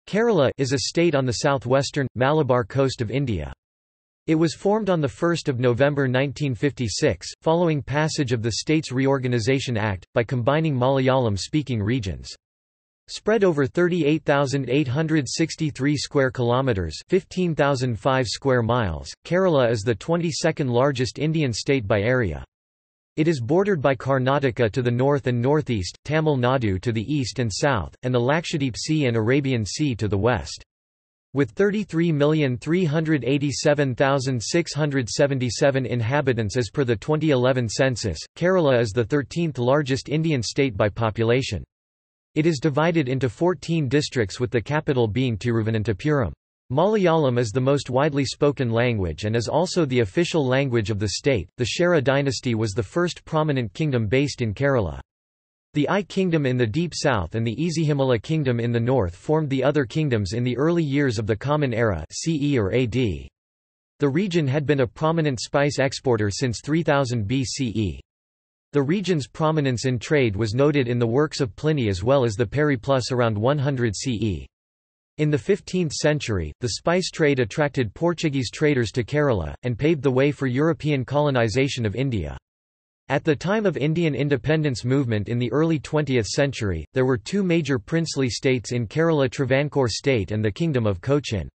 Kerala is a state on the southwestern, Malabar coast of India. It was formed on 1 November 1956, following passage of the States Reorganisation Act, by combining Malayalam-speaking regions. Spread over 38,863 square kilometres 15,005 square miles, Kerala is the 22nd largest Indian state by area. It is bordered by Karnataka to the north and northeast, Tamil Nadu to the east and south, and the Lakshadweep Sea and Arabian Sea to the west. With 33,387,677 inhabitants as per the 2011 census, Kerala is the 13th largest Indian state by population. It is divided into 14 districts with the capital being Tiruvananthapuram. Malayalam is the most widely spoken language and is also the official language of the state. The Chera dynasty was the first prominent kingdom based in Kerala. The I Kingdom in the deep south and the Ezihimala Kingdom in the north formed the other kingdoms in the early years of the Common Era CE or AD. The region had been a prominent spice exporter since 3000 BCE. The region's prominence in trade was noted in the works of Pliny as well as the Periplus around 100 CE. In the 15th century, the spice trade attracted Portuguese traders to Kerala, and paved the way for European colonization of India. At the time of Indian independence movement in the early 20th century, there were two major princely states in Kerala: Travancore state and the Kingdom of Cochin.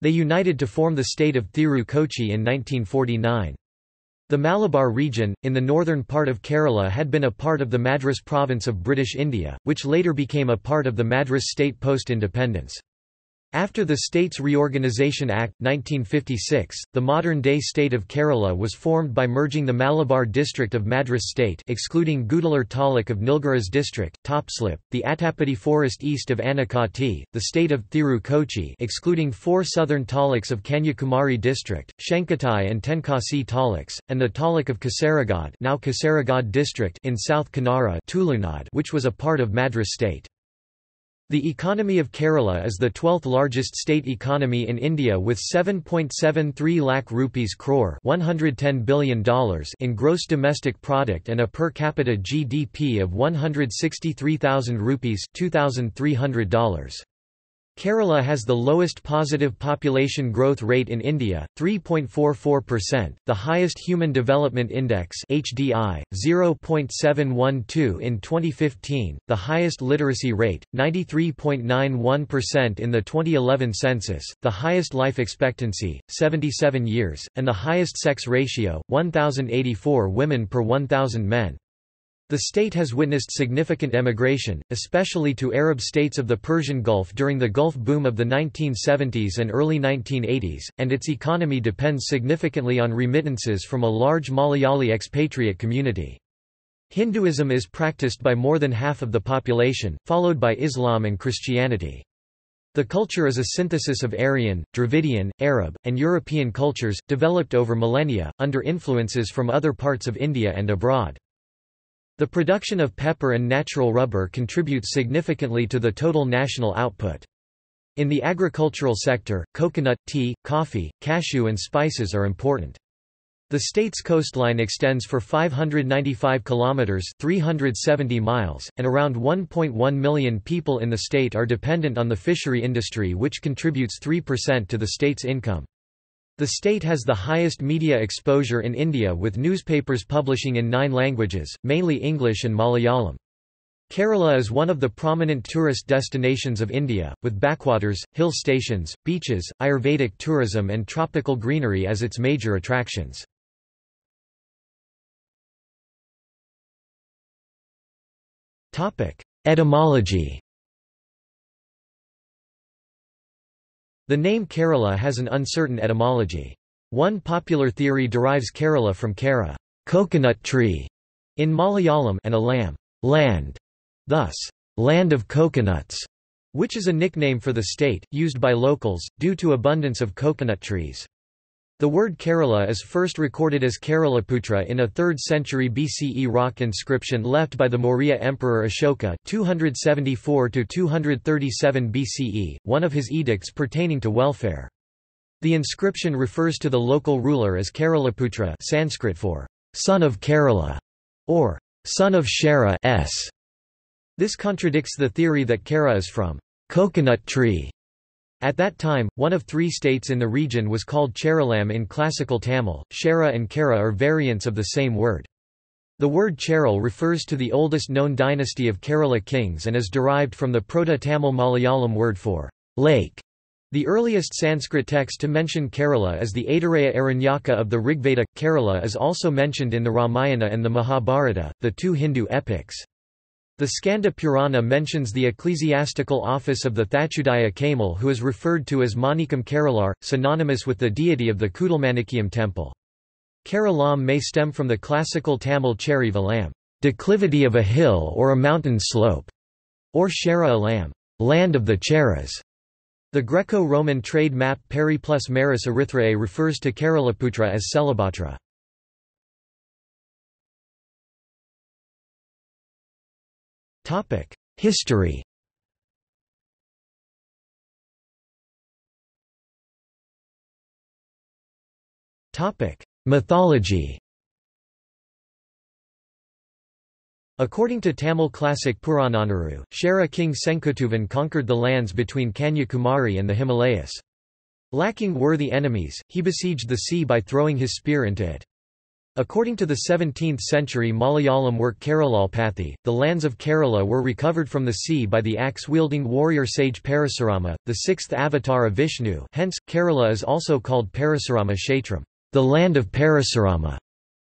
They united to form the state of Thiru Kochi in 1949. The Malabar region, in the northern part of Kerala, had been a part of the Madras province of British India, which later became a part of the Madras state post-independence. After the States Reorganisation Act, 1956, the modern-day state of Kerala was formed by merging the Malabar district of Madras state excluding Gudalur Taluk of Nilgiris district, Topslip, the Attapati forest east of Anakati, the state of Thiru Kochi excluding 4 southern taluks of Kanyakumari district, Shenkatai and Tenkasi taluks, and the taluk of Kasaragod, now Kasaragod district in South Kannara, Tulunad, which was a part of Madras state. The economy of Kerala is the 12th largest state economy in India with 7.73 lakh rupees crore $110 billion in gross domestic product and a per capita GDP of 163,000 rupees $2,300. Kerala has the lowest positive population growth rate in India, 3.44%, the highest Human Development Index (HDI), 0.712 in 2015, the highest literacy rate, 93.91% in the 2011 census, the highest life expectancy, 77 years, and the highest sex ratio, 1,084 women per 1,000 men. The state has witnessed significant emigration, especially to Arab states of the Persian Gulf during the Gulf boom of the 1970s and early 1980s, and its economy depends significantly on remittances from a large Malayali expatriate community. Hinduism is practiced by more than half of the population, followed by Islam and Christianity. The culture is a synthesis of Aryan, Dravidian, Arab, and European cultures, developed over millennia, under influences from other parts of India and abroad. The production of pepper and natural rubber contributes significantly to the total national output. In the agricultural sector, coconut, tea, coffee, cashew and spices are important. The state's coastline extends for 595 kilometers (370 miles), and around 1.1 million people in the state are dependent on the fishery industry, which contributes 3% to the state's income. The state has the highest media exposure in India with newspapers publishing in 9 languages, mainly English and Malayalam. Kerala is one of the prominent tourist destinations of India, with backwaters, hill stations, beaches, Ayurvedic tourism and tropical greenery as its major attractions. Etymology. The name Kerala has an uncertain etymology. One popular theory derives Kerala from Kara, coconut tree, in Malayalam, and alam, land, thus, land of coconuts, which is a nickname for the state, used by locals, due to abundance of coconut trees. The word Kerala is first recorded as Keralaputra in a 3rd century BCE rock inscription left by the Maurya Emperor Ashoka 274–237 BCE, one of his edicts pertaining to welfare. The inscription refers to the local ruler as Keralaputra, Sanskrit for son of Kerala, or son of Chera s. This contradicts the theory that Kara is from coconut tree, At that time, one of 3 states in the region was called Cheralam in classical Tamil. Chera and Kara are variants of the same word. The word Cheral refers to the oldest known dynasty of Kerala kings and is derived from the Proto-Tamil Malayalam word for lake. The earliest Sanskrit text to mention Kerala is the Aitareya Aranyaka of the Rigveda. Kerala is also mentioned in the Ramayana and the Mahabharata, the 2 Hindu epics. The Skanda Purana mentions the ecclesiastical office of the Thachudaya Kamal, who is referred to as Manikam Keralar, synonymous with the deity of the Kudalmanikiyam temple. Keralam may stem from the classical Tamil Cheri Valam, declivity of a hill or a mountain slope, or Shera Alam, land of the Cheras. The Greco-Roman trade map Peri plus Maris Erythrae refers to Keralaputra as Celibatra. History. Mythology. According to Tamil classic Purananaru, Shera king Senkutuvan conquered the lands between Kanyakumari and the Himalayas. Lacking worthy enemies, he besieged the sea by throwing his spear into it. According to the 17th-century Malayalam work Keralalpathy, the lands of Kerala were recovered from the sea by the axe-wielding warrior sage Parasurama, the 6th avatar of Vishnu. Hence, Kerala is also called Parasurama Kshetram, the land of Parasurama.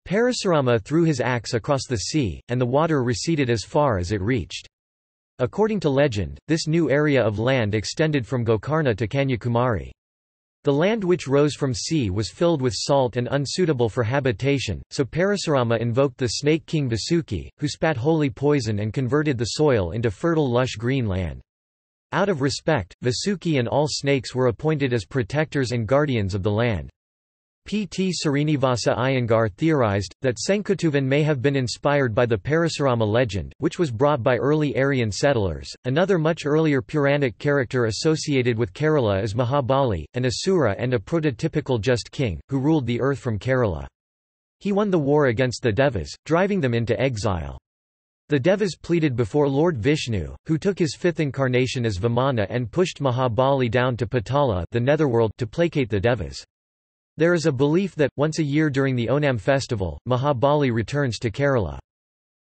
Parasurama threw his axe across the sea, and the water receded as far as it reached. According to legend, this new area of land extended from Gokarna to Kanyakumari. The land which rose from sea was filled with salt and unsuitable for habitation, so Parasurama invoked the snake king Vasuki, who spat holy poison and converted the soil into fertile lush green land. Out of respect, Vasuki and all snakes were appointed as protectors and guardians of the land. P. T. Srinivasa Iyengar theorized, that Senkutuvan may have been inspired by the Parasurama legend, which was brought by early Aryan settlers. Another much earlier Puranic character associated with Kerala is Mahabali, an asura and a prototypical just king, who ruled the earth from Kerala. He won the war against the Devas, driving them into exile. The Devas pleaded before Lord Vishnu, who took his 5th incarnation as Vamana and pushed Mahabali down to Patala, the netherworld, to placate the Devas. There is a belief that, once a year during the Onam festival, Mahabali returns to Kerala.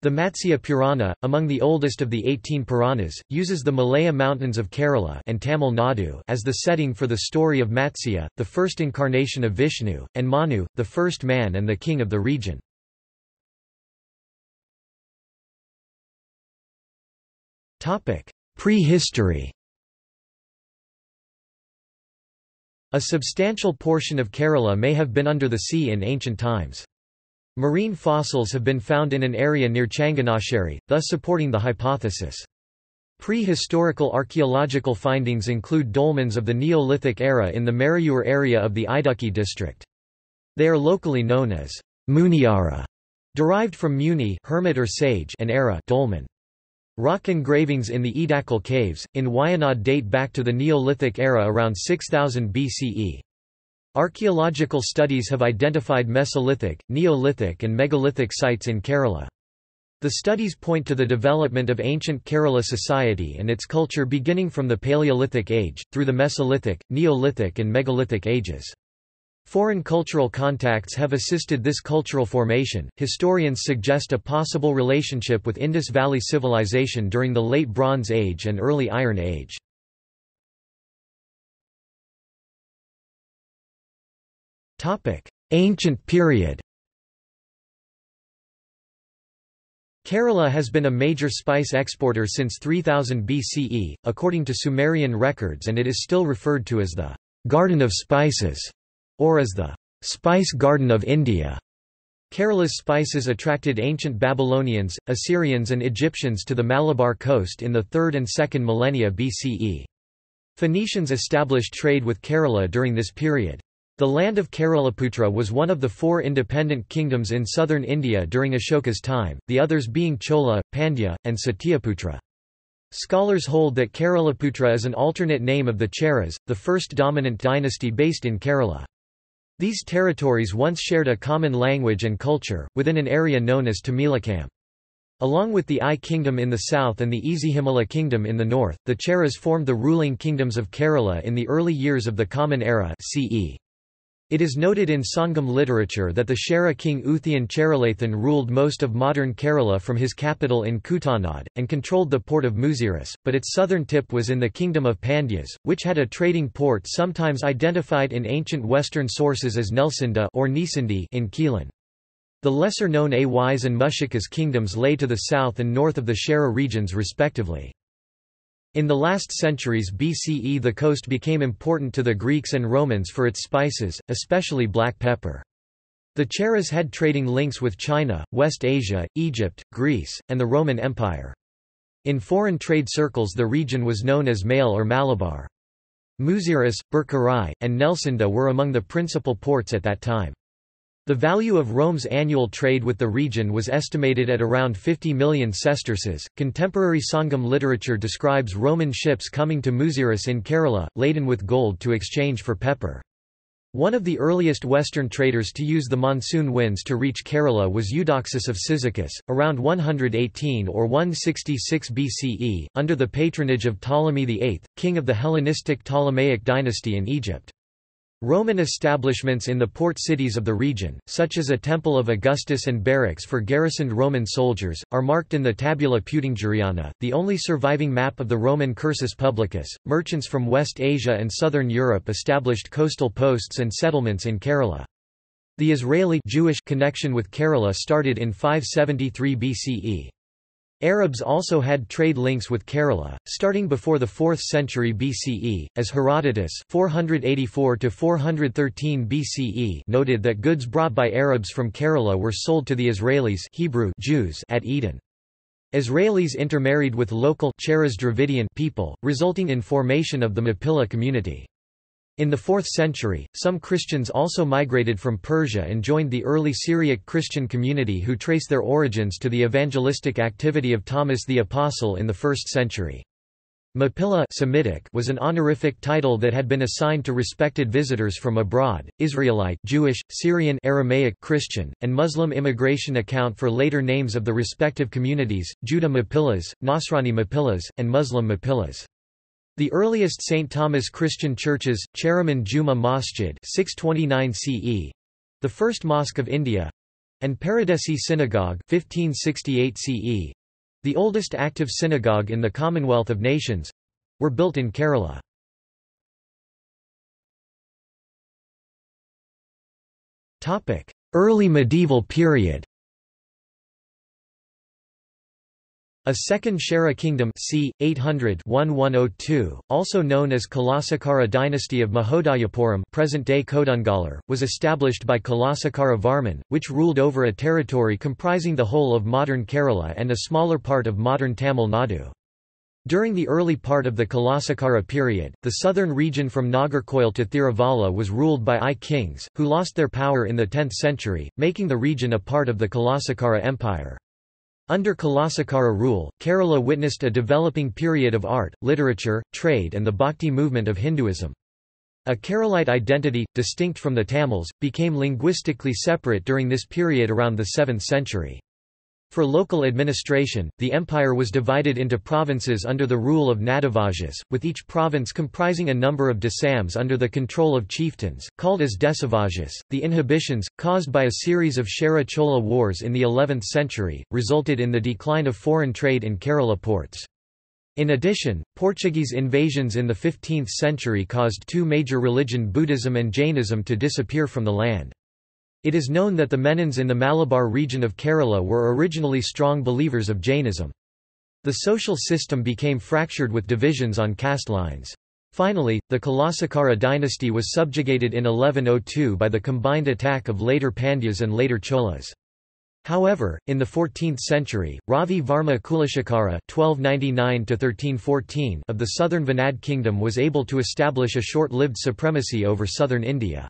The Matsya Purana, among the oldest of the 18 Puranas, uses the Malaya mountains of Kerala and Tamil Nadu as the setting for the story of Matsya, the first incarnation of Vishnu, and Manu, the first man and the king of the region. Prehistory. A substantial portion of Kerala may have been under the sea in ancient times. Marine fossils have been found in an area near Changanasheri, thus supporting the hypothesis. Prehistorical archaeological findings include dolmens of the Neolithic era in the Marayur area of the Idukki district. They are locally known as Muniara, derived from Muni, hermit or sage, and era, dolmen. Rock engravings in the Edakal caves, in Wayanad date back to the Neolithic era around 6000 BCE. Archaeological studies have identified Mesolithic, Neolithic and megalithic sites in Kerala. The studies point to the development of ancient Kerala society and its culture beginning from the Paleolithic age, through the Mesolithic, Neolithic and megalithic ages. Foreign cultural contacts have assisted this cultural formation. Historians suggest a possible relationship with Indus Valley Civilization during the Late Bronze Age and Early Iron Age. Topic: Ancient period. Kerala has been a major spice exporter since 3000 BCE, according to Sumerian records, and it is still referred to as the Garden of Spices, or as the Spice Garden of India. Kerala's spices attracted ancient Babylonians, Assyrians and Egyptians to the Malabar coast in the 3rd and 2nd millennia BCE. Phoenicians established trade with Kerala during this period. The land of Keralaputra was one of the 4 independent kingdoms in southern India during Ashoka's time, the others being Chola, Pandya, and Satyaputra. Scholars hold that Keralaputra is an alternate name of the Cheras, the first dominant dynasty based in Kerala. These territories once shared a common language and culture, within an area known as Tamilakam. Along with the I Kingdom in the south and the Ezihimala Kingdom in the north, the Cheras formed the ruling kingdoms of Kerala in the early years of the Common Era CE. It is noted in Sangam literature that the Chera king Uthyan Cheralathan ruled most of modern Kerala from his capital in Kutanad, and controlled the port of Muziris, but its southern tip was in the kingdom of Pandyas, which had a trading port sometimes identified in ancient western sources as Nelsinda or Nisindi in Keelan. The lesser-known Ays and Mushikas kingdoms lay to the south and north of the Chera regions respectively. In the last centuries BCE the coast became important to the Greeks and Romans for its spices, especially black pepper. The Cheras had trading links with China, West Asia, Egypt, Greece, and the Roman Empire. In foreign trade circles the region was known as Male or Malabar. Muziris, Burkarai, and Nelsinda were among the principal ports at that time. The value of Rome's annual trade with the region was estimated at around 50 million sesterces. Contemporary Sangam literature describes Roman ships coming to Muziris in Kerala, laden with gold to exchange for pepper. One of the earliest Western traders to use the monsoon winds to reach Kerala was Eudoxus of Cyzicus, around 118 or 166 BCE, under the patronage of Ptolemy VIII, king of the Hellenistic Ptolemaic dynasty in Egypt. Roman establishments in the port cities of the region, such as a temple of Augustus and barracks for garrisoned Roman soldiers, are marked in the Tabula Peutingeriana, the only surviving map of the Roman Cursus Publicus. Merchants from West Asia and southern Europe established coastal posts and settlements in Kerala. The Israeli Jewish connection with Kerala started in 573 BCE. Arabs also had trade links with Kerala, starting before the 4th century BCE, as Herodotus 484–413 BCE noted that goods brought by Arabs from Kerala were sold to the Israelis Hebrew Jews at Eden. Israelis intermarried with local Cheras Dravidian people, resulting in formation of the Mappila community. In the 4th century, some Christians also migrated from Persia and joined the early Syriac Christian community who trace their origins to the evangelistic activity of Thomas the Apostle in the 1st century. Mappila Semitic was an honorific title that had been assigned to respected visitors from abroad. Israelite Jewish, Syrian Aramaic Christian, and Muslim immigration account for later names of the respective communities, Judah Mappilas, Nasrani Mappilas, and Muslim Mappilas. The earliest St. Thomas Christian churches, Cheraman Juma Masjid 629 CE, the first mosque of India, and Paradesi Synagogue 1568 CE, the oldest active synagogue in the Commonwealth of Nations, were built in Kerala. Early medieval period. A second Chera kingdom c. 800–1102, also known as Kalasakara dynasty of Mahodayapuram present-day Kodungalar, was established by Kalasakara Varman, which ruled over a territory comprising the whole of modern Kerala and a smaller part of modern Tamil Nadu. During the early part of the Kalasakara period, the southern region from Nagercoil to Thiruvalla was ruled by I kings, who lost their power in the 10th century, making the region a part of the Kalasakara Empire. Under Kalasakara rule, Kerala witnessed a developing period of art, literature, trade and the Bhakti movement of Hinduism. A Keralite identity, distinct from the Tamils, became linguistically separate during this period around the 7th century. For local administration, the empire was divided into provinces under the rule of Nadavajas, with each province comprising a number of desams under the control of chieftains, called as Desavajas. The inhibitions, caused by a series of Chera Chola wars in the 11th century, resulted in the decline of foreign trade in Kerala ports. In addition, Portuguese invasions in the 15th century caused two major religion Buddhism and Jainism to disappear from the land. It is known that the Menons in the Malabar region of Kerala were originally strong believers of Jainism. The social system became fractured with divisions on caste lines. Finally, the Kalasakara dynasty was subjugated in 1102 by the combined attack of later Pandyas and later Cholas. However, in the 14th century, Ravi Varma Kulashakara (1299–1314) of the southern Venad kingdom was able to establish a short-lived supremacy over southern India.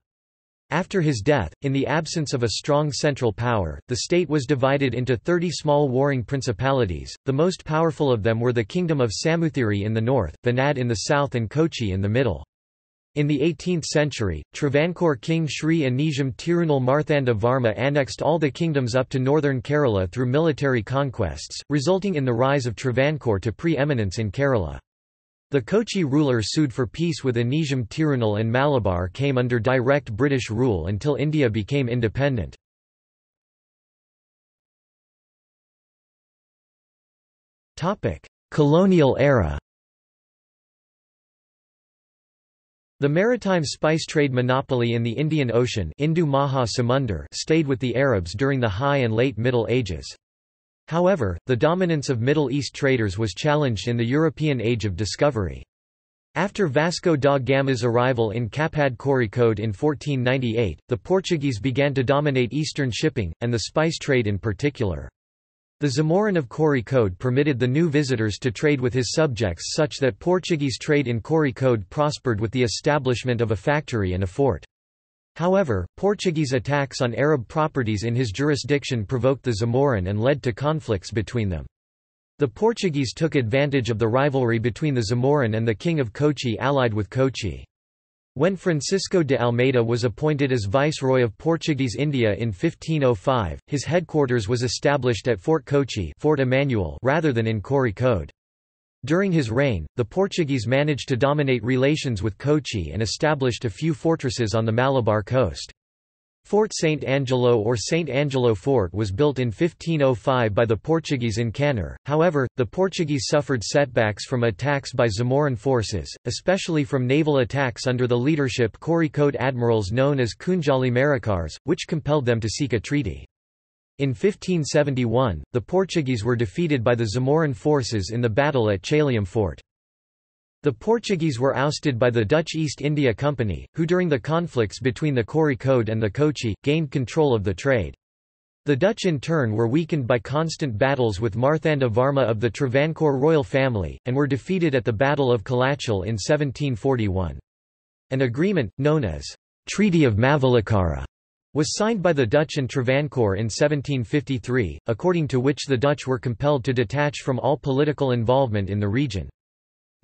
After his death, in the absence of a strong central power, the state was divided into 30 small warring principalities. The most powerful of them were the kingdom of Samuthiri in the north, Venad in the south and Kochi in the middle. In the 18th century, Travancore king Sri Anijam Tirunal Marthanda Varma annexed all the kingdoms up to northern Kerala through military conquests, resulting in the rise of Travancore to pre-eminence in Kerala. The Kochi ruler sued for peace with Anijam Tirunal, and Malabar came under direct British rule until India became independent. Colonial era. The maritime spice trade monopoly in the Indian Ocean Hindu Maha Samundar stayed with the Arabs during the High and Late Middle Ages. However, the dominance of Middle East traders was challenged in the European Age of Discovery. After Vasco da Gama's arrival in Kapad Kozhikode in 1498, the Portuguese began to dominate eastern shipping, and the spice trade in particular. The Zamorin of Kozhikode permitted the new visitors to trade with his subjects such that Portuguese trade in Kozhikode prospered with the establishment of a factory and a fort. However, Portuguese attacks on Arab properties in his jurisdiction provoked the Zamorin and led to conflicts between them. The Portuguese took advantage of the rivalry between the Zamorin and the King of Kochi allied with Kochi. When Francisco de Almeida was appointed as Viceroy of Portuguese India in 1505, his headquarters was established at Fort Kochi Fort Emmanuel rather than in Kozhikode. During his reign, the Portuguese managed to dominate relations with Kochi and established a few fortresses on the Malabar coast. Fort St. Angelo or St. Angelo Fort was built in 1505 by the Portuguese in Kannur. However, the Portuguese suffered setbacks from attacks by Zamorin forces, especially from naval attacks under the leadership Kozhikode admirals known as Kunjali Marikars, which compelled them to seek a treaty. In 1571, the Portuguese were defeated by the Zamorin forces in the battle at Chalium Fort. The Portuguese were ousted by the Dutch East India Company, who during the conflicts between the Kozhikode and the Kochi, gained control of the trade. The Dutch in turn were weakened by constant battles with Marthanda Varma of the Travancore royal family, and were defeated at the Battle of Kalachal in 1741. An agreement, known as Treaty of Mavelikara, was signed by the Dutch and Travancore in 1753, according to which the Dutch were compelled to detach from all political involvement in the region.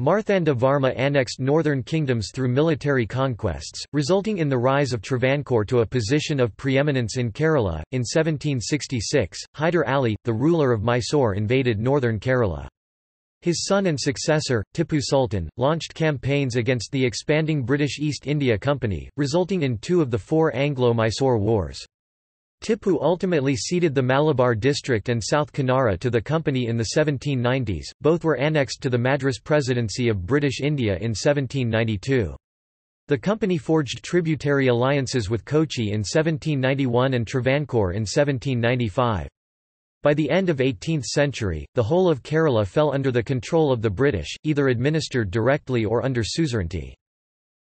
Marthanda Varma annexed northern kingdoms through military conquests, resulting in the rise of Travancore to a position of preeminence in Kerala. In 1766, Hyder Ali, the ruler of Mysore, invaded northern Kerala. His son and successor, Tipu Sultan, launched campaigns against the expanding British East India Company, resulting in two of the four Anglo-Mysore Wars. Tipu ultimately ceded the Malabar district and South Kanara to the company in the 1790s, both were annexed to the Madras Presidency of British India in 1792. The company forged tributary alliances with Kochi in 1791 and Travancore in 1795. By the end of 18th century, the whole of Kerala fell under the control of the British, either administered directly or under suzerainty.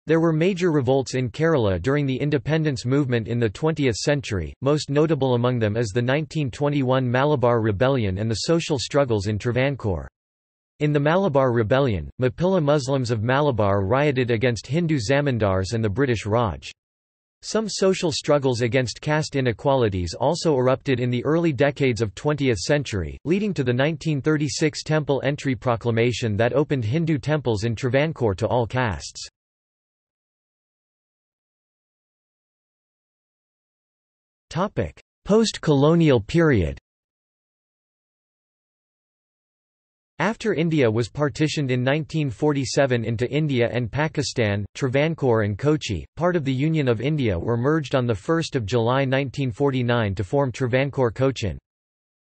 There were major revolts in Kerala during the independence movement in the 20th century, most notable among them is the 1921 Malabar Rebellion and the social struggles in Travancore. In the Malabar Rebellion, Mappila Muslims of Malabar rioted against Hindu zamindars and the British Raj. Some social struggles against caste inequalities also erupted in the early decades of 20th century, leading to the 1936 Temple Entry Proclamation that opened Hindu temples in Travancore to all castes. Post-colonial period. After India was partitioned in 1947 into India and Pakistan, Travancore and Kochi, part of the Union of India, were merged on 1 July 1949 to form Travancore Cochin.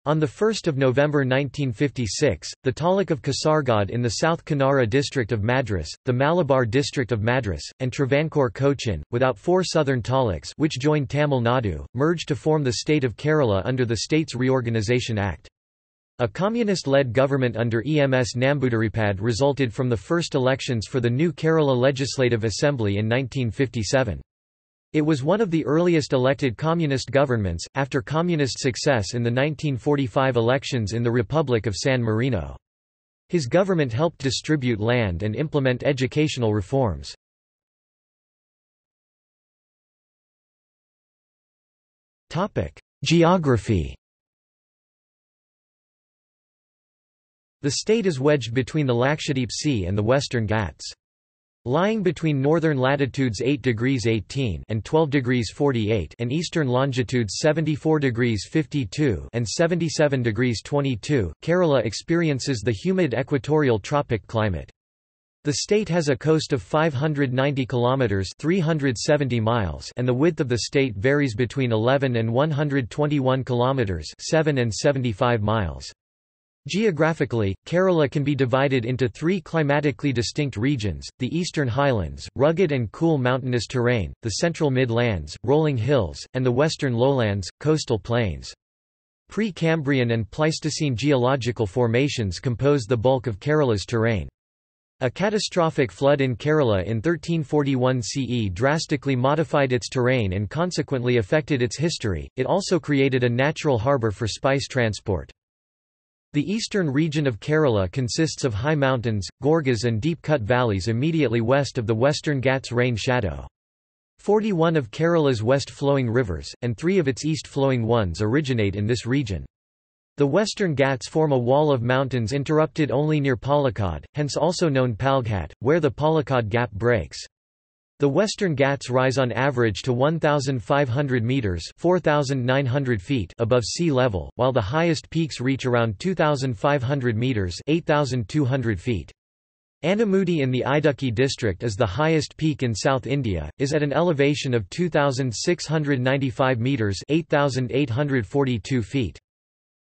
On 1 November 1956, the Taluk of Kasargod in the South Kanara district of Madras, the Malabar district of Madras, and Travancore Cochin, without four southern taluks which joined Tamil Nadu, merged to form the state of Kerala under the States Reorganisation Act. A communist-led government under EMS Nambudiripad resulted from the first elections for the new Kerala Legislative Assembly in 1957. It was one of the earliest elected communist governments, after communist success in the 1945 elections in the Republic of San Marino. His government helped distribute land and implement educational reforms. Geography. The state is wedged between the Lakshadweep Sea and the Western Ghats. Lying between northern latitudes 8 degrees 18 and 12 degrees 48 and eastern longitudes 74 degrees 52 and 77 degrees 22, Kerala experiences the humid equatorial tropic climate. The state has a coast of 590 kilometers (370 miles) and the width of the state varies between 11 and 121 kilometers (7 and 75 miles). Geographically, Kerala can be divided into three climatically distinct regions: the Eastern Highlands, rugged and cool mountainous terrain, the Central Midlands, rolling hills, and the Western Lowlands, coastal plains. Pre-Cambrian and Pleistocene geological formations compose the bulk of Kerala's terrain. A catastrophic flood in Kerala in 1341 CE drastically modified its terrain and consequently affected its history. It also created a natural harbour for spice transport. The eastern region of Kerala consists of high mountains, gorges and deep-cut valleys immediately west of the Western Ghats rain shadow. 41 of Kerala's west-flowing rivers, and 3 of its east-flowing ones originate in this region. The Western Ghats form a wall of mountains interrupted only near Palakkad, hence also known Palghat, where the Palakkad Gap breaks. The Western Ghats rise on average to 1,500 metres (4,900 feet) above sea level, while the highest peaks reach around 2,500 metres (8,200 feet). Anamudi in the Idukki district is the highest peak in South India, is at an elevation of 2,695 metres (8,842 feet).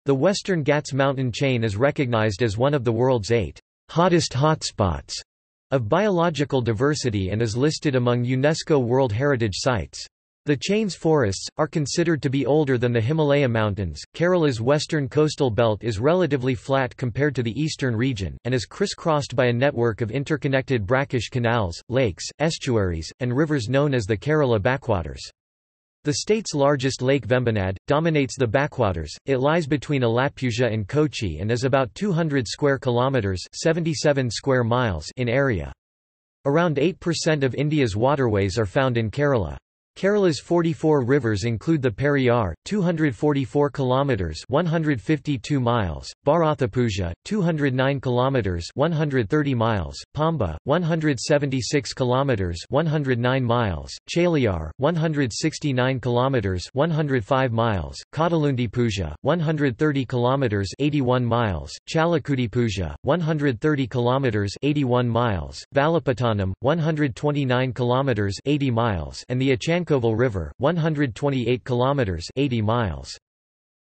The Western Ghats mountain chain is recognized as one of the world's 8 hottest hotspots of biological diversity and is listed among UNESCO World Heritage Sites. The chain's forests are considered to be older than the Himalaya mountains. Kerala's western coastal belt is relatively flat compared to the eastern region, and is crisscrossed by a network of interconnected brackish canals, lakes, estuaries, and rivers known as the Kerala backwaters. The state's largest lake Vembanad dominates the backwaters. It lies between Alappuzha and Kochi and is about 200 square kilometers (77 square miles) in area. Around 8% of India's waterways are found in Kerala. Kerala's 44 rivers include the Periyar, 244 kilometers (152 miles), Bharathapuzha, 209 kilometers (130 miles), Pamba, 176 kilometers (109 miles), Chaliyar, 169 kilometers (105 miles), Kadalundipuzha, 130 kilometers (81 miles), Chalakudipuzha, 130 kilometers (81 miles), Valapattanam, 129 kilometers (80 miles), and the Achankoval River, 128 kilometers (80 miles).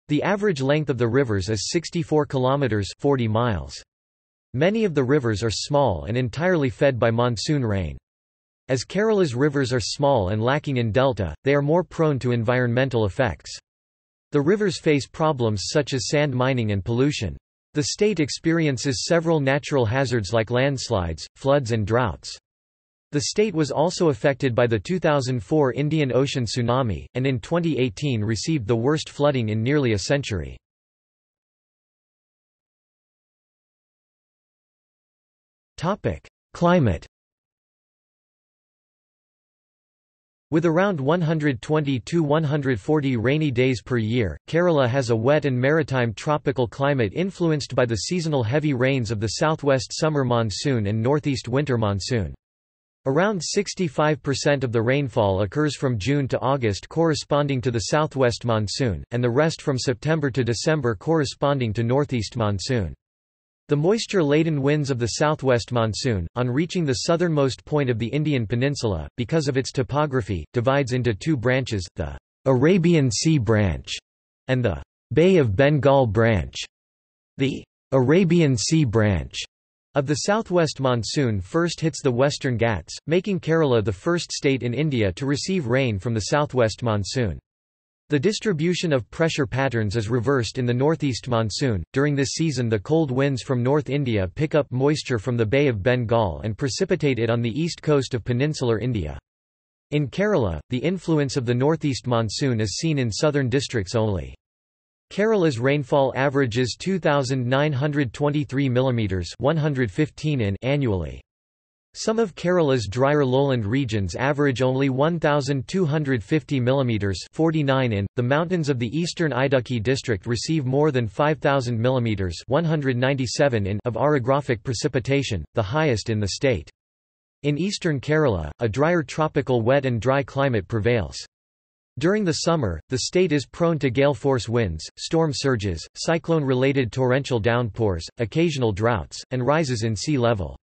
The average length of the rivers is 64 kilometers (40 miles). Many of the rivers are small and entirely fed by monsoon rain. As Kerala's rivers are small and lacking in delta, they are more prone to environmental effects. The rivers face problems such as sand mining and pollution. The state experiences several natural hazards like landslides, floods and droughts. The state was also affected by the 2004 Indian Ocean tsunami, and in 2018 received the worst flooding in nearly a century. Climate. With around 120 to 140 rainy days per year, Kerala has a wet and maritime tropical climate influenced by the seasonal heavy rains of the southwest summer monsoon and northeast winter monsoon. Around 65% of the rainfall occurs from June to August corresponding to the southwest monsoon, and the rest from September to December corresponding to northeast monsoon. The moisture-laden winds of the southwest monsoon, on reaching the southernmost point of the Indian peninsula, because of its topography, divides into two branches, the Arabian Sea branch and the Bay of Bengal branch. The Arabian Sea branch of the southwest monsoon first hits the Western Ghats, making Kerala the first state in India to receive rain from the southwest monsoon. The distribution of pressure patterns is reversed in the northeast monsoon. During this season, the cold winds from North India pick up moisture from the Bay of Bengal and precipitate it on the east coast of peninsular India. In Kerala, the influence of the northeast monsoon is seen in southern districts only. Kerala's rainfall averages 2,923 mm (115 in) annually. Some of Kerala's drier lowland regions average only 1,250 mm (49 in). The mountains of the eastern Idukki district receive more than 5,000 mm (197 in) of orographic precipitation, the highest in the state. In eastern Kerala, a drier tropical wet and dry climate prevails. During the summer, the state is prone to gale-force winds, storm surges, cyclone-related torrential downpours, occasional droughts, and rises in sea level.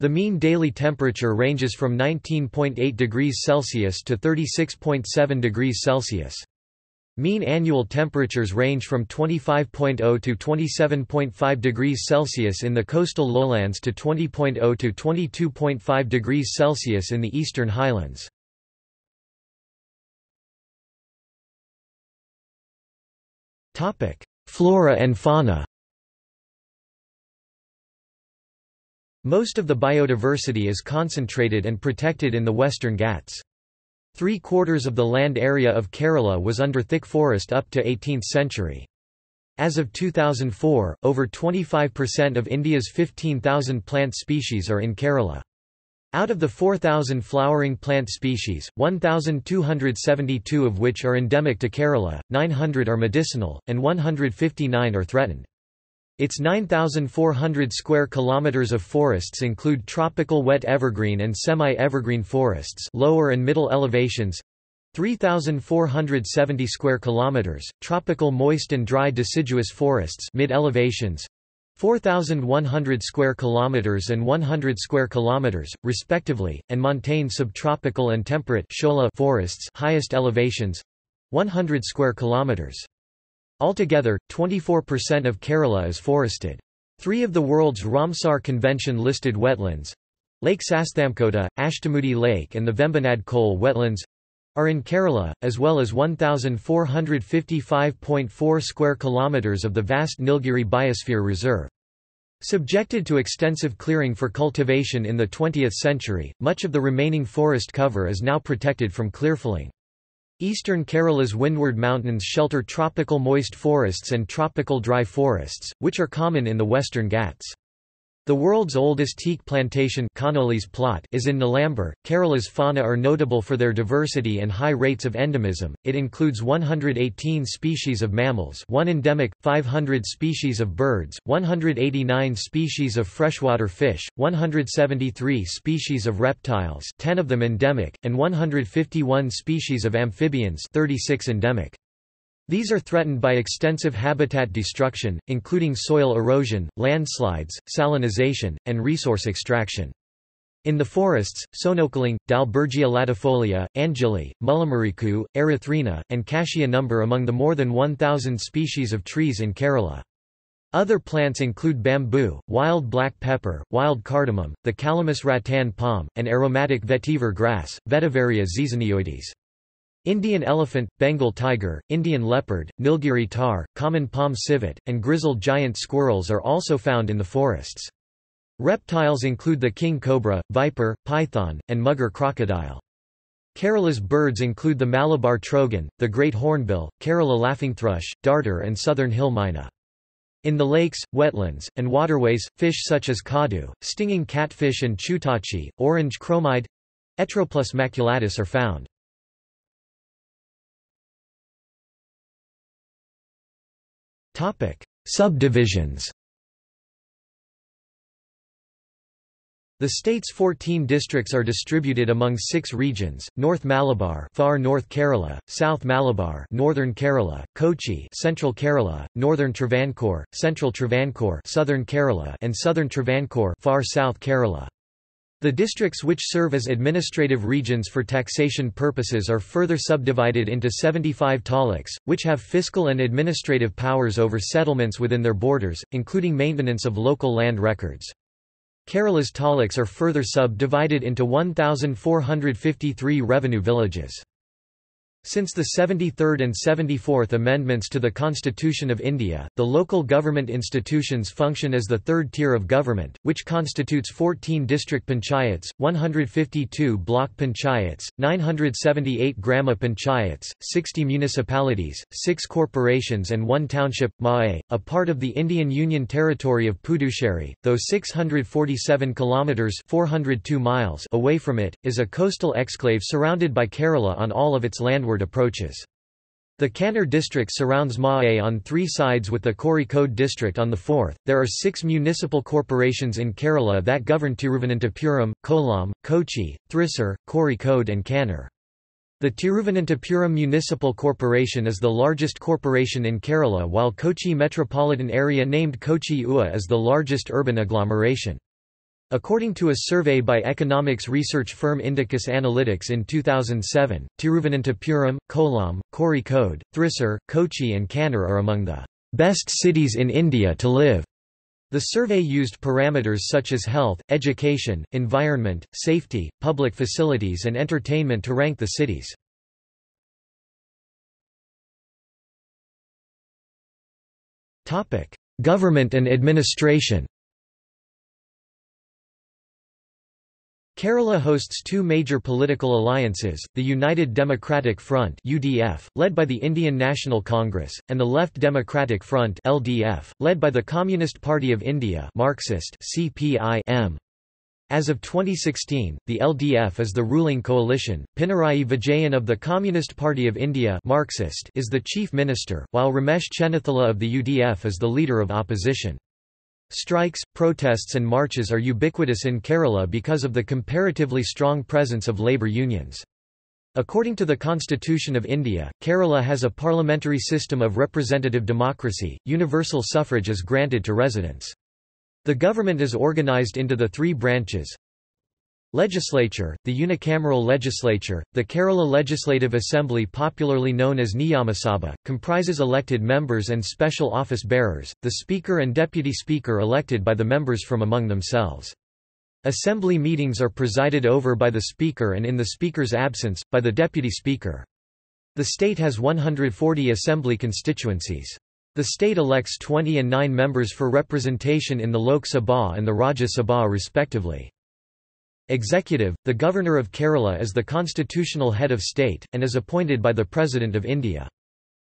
The mean daily temperature ranges from 19.8 degrees Celsius to 36.7 degrees Celsius. Mean annual temperatures range from 25.0 to 27.5 degrees Celsius in the coastal lowlands to 20.0 to 22.5 degrees Celsius in the eastern highlands. Flora and fauna. Most of the biodiversity is concentrated and protected in the Western Ghats. 3/4 of the land area of Kerala was under thick forest up to 18th century. As of 2004, over 25% of India's 15,000 plant species are in Kerala. Out of the 4,000 flowering plant species, 1,272 of which are endemic to Kerala, 900 are medicinal, and 159 are threatened. Its 9,400 square kilometers of forests include tropical wet evergreen and semi-evergreen forests, lower and middle elevations, 3,470 square kilometers, tropical moist and dry deciduous forests, mid-elevations, 4,100 square kilometers and 100 square kilometers, respectively, and montane subtropical and temperate shola forests, highest elevations, 100 square kilometers. Altogether, 24% of Kerala is forested. 3 of the world's Ramsar Convention-listed wetlands, Lake Sasthamkota, Ashtamudi Lake and the Vembanad Coal wetlands, are in Kerala, as well as 1,455.4 square kilometers of the vast Nilgiri Biosphere Reserve. Subjected to extensive clearing for cultivation in the 20th century, much of the remaining forest cover is now protected from clearfelling. Eastern Kerala's windward mountains shelter tropical moist forests and tropical dry forests, which are common in the Western Ghats. The world's oldest teak plantation Connolly's plot is in Nilambur. Kerala's fauna are notable for their diversity and high rates of endemism. It includes 118 species of mammals, 1 endemic, 500 species of birds, 189 species of freshwater fish, 173 species of reptiles, 10 of them endemic, and 151 species of amphibians, 36 endemic. These are threatened by extensive habitat destruction, including soil erosion, landslides, salinization, and resource extraction. In the forests, Sonokaling, Dalbergia latifolia, Angeli, Mullamariku, Erythrina, and Cassia number among the more than 1,000 species of trees in Kerala. Other plants include bamboo, wild black pepper, wild cardamom, the calamus rattan palm, and aromatic vetiver grass, Vetiveria zizanioides. Indian elephant, Bengal tiger, Indian leopard, Nilgiri tahr, common palm civet, and grizzled giant squirrels are also found in the forests. Reptiles include the king cobra, viper, python, and mugger crocodile. Kerala's birds include the Malabar trogon, the great hornbill, Kerala laughingthrush, darter and southern hill myna. In the lakes, wetlands, and waterways, fish such as kadu, stinging catfish and chutachi, orange chromide, Etroplus maculatus are found. Subdivisions. The state's 14 districts are distributed among 6 regions: North Malabar, Far North Kerala; South Malabar, Northern Kerala; Kochi, Central Kerala; Northern Travancore, Central Travancore, Southern Kerala; and Southern Travancore, Far South Kerala. The districts which serve as administrative regions for taxation purposes are further subdivided into 75 taluks, which have fiscal and administrative powers over settlements within their borders, including maintenance of local land records. Kerala's taluks are further subdivided into 1,453 revenue villages. Since the 73rd and 74th Amendments to the Constitution of India, the local government institutions function as the third tier of government, which constitutes 14 district panchayats, 152 block panchayats, 978 grama panchayats, 60 municipalities, 6 corporations and 1 township. Mae, a part of the Indian Union Territory of Puducherry, though 647 kilometres (402 miles) away from it, is a coastal exclave surrounded by Kerala on all of its landward approaches. The Kannur district surrounds Mahe on three sides with the Kozhikode district on the fourth. There are 6 municipal corporations in Kerala that govern Tiruvananthapuram, Kollam, Kochi, Thrissur, Kozhikode and Kannur. The Tiruvananthapuram Municipal Corporation is the largest corporation in Kerala, while Kochi metropolitan area named Kochi UA is the largest urban agglomeration. According to a survey by economics research firm Indicus Analytics in 2007, Tiruvananthapuram, Kollam, Kozhikode, Thrissur, Kochi and Kannur are among the best cities in India to live. The survey used parameters such as health, education, environment, safety, public facilities and entertainment to rank the cities. Government and administration. Kerala hosts 2 major political alliances, the United Democratic Front (UDF), led by the Indian National Congress, and the Left Democratic Front (LDF), led by the Communist Party of India (Marxist CPI-M). As of 2016, the LDF is the ruling coalition. Pinarayi Vijayan of the Communist Party of India (Marxist) is the chief minister, while Ramesh Chennithala of the UDF is the leader of opposition. Strikes, protests and marches are ubiquitous in Kerala because of the comparatively strong presence of labour unions. According to the Constitution of India, Kerala has a parliamentary system of representative democracy. Universal suffrage is granted to residents. The government is organised into the 3 branches. Legislature, the unicameral legislature, the Kerala Legislative Assembly popularly known as Niyamasabha, comprises elected members and special office bearers, the Speaker and Deputy Speaker elected by the members from among themselves. Assembly meetings are presided over by the Speaker and in the Speaker's absence, by the Deputy Speaker. The state has 140 assembly constituencies. The state elects 20 and 9 members for representation in the Lok Sabha and the Rajya Sabha respectively. Executive, the Governor of Kerala is the constitutional head of state, and is appointed by the President of India.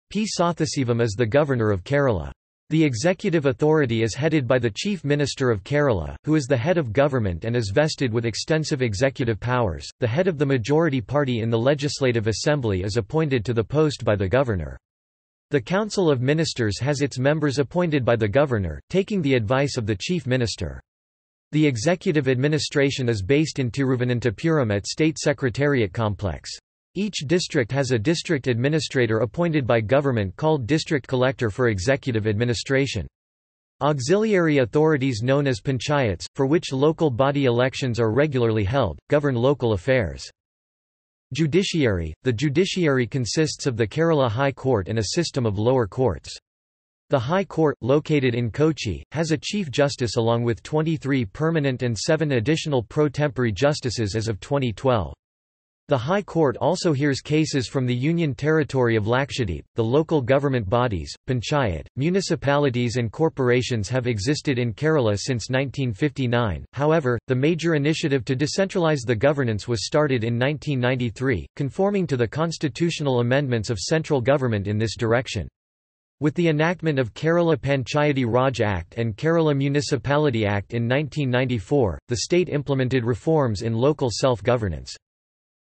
P. Sathasivam is the Governor of Kerala. The executive authority is headed by the Chief Minister of Kerala, who is the head of government and is vested with extensive executive powers. The head of the majority party in the Legislative Assembly is appointed to the post by the Governor. The Council of Ministers has its members appointed by the Governor, taking the advice of the Chief Minister. The executive administration is based in Tiruvananthapuram at State Secretariat Complex. Each district has a district administrator appointed by government called district collector for executive administration. Auxiliary authorities known as panchayats, for which local body elections are regularly held, govern local affairs. Judiciary. The judiciary consists of the Kerala High Court and a system of lower courts. The High Court, located in Kochi, has a Chief Justice along with 23 permanent and 7 additional pro tempore justices as of 2012. The High Court also hears cases from the Union Territory of Lakshadweep. The local government bodies, panchayat, municipalities and corporations have existed in Kerala since 1959, however, the major initiative to decentralise the governance was started in 1993, conforming to the constitutional amendments of central government in this direction. With the enactment of Kerala Panchayati Raj Act and Kerala Municipality Act in 1994, the state implemented reforms in local self-governance.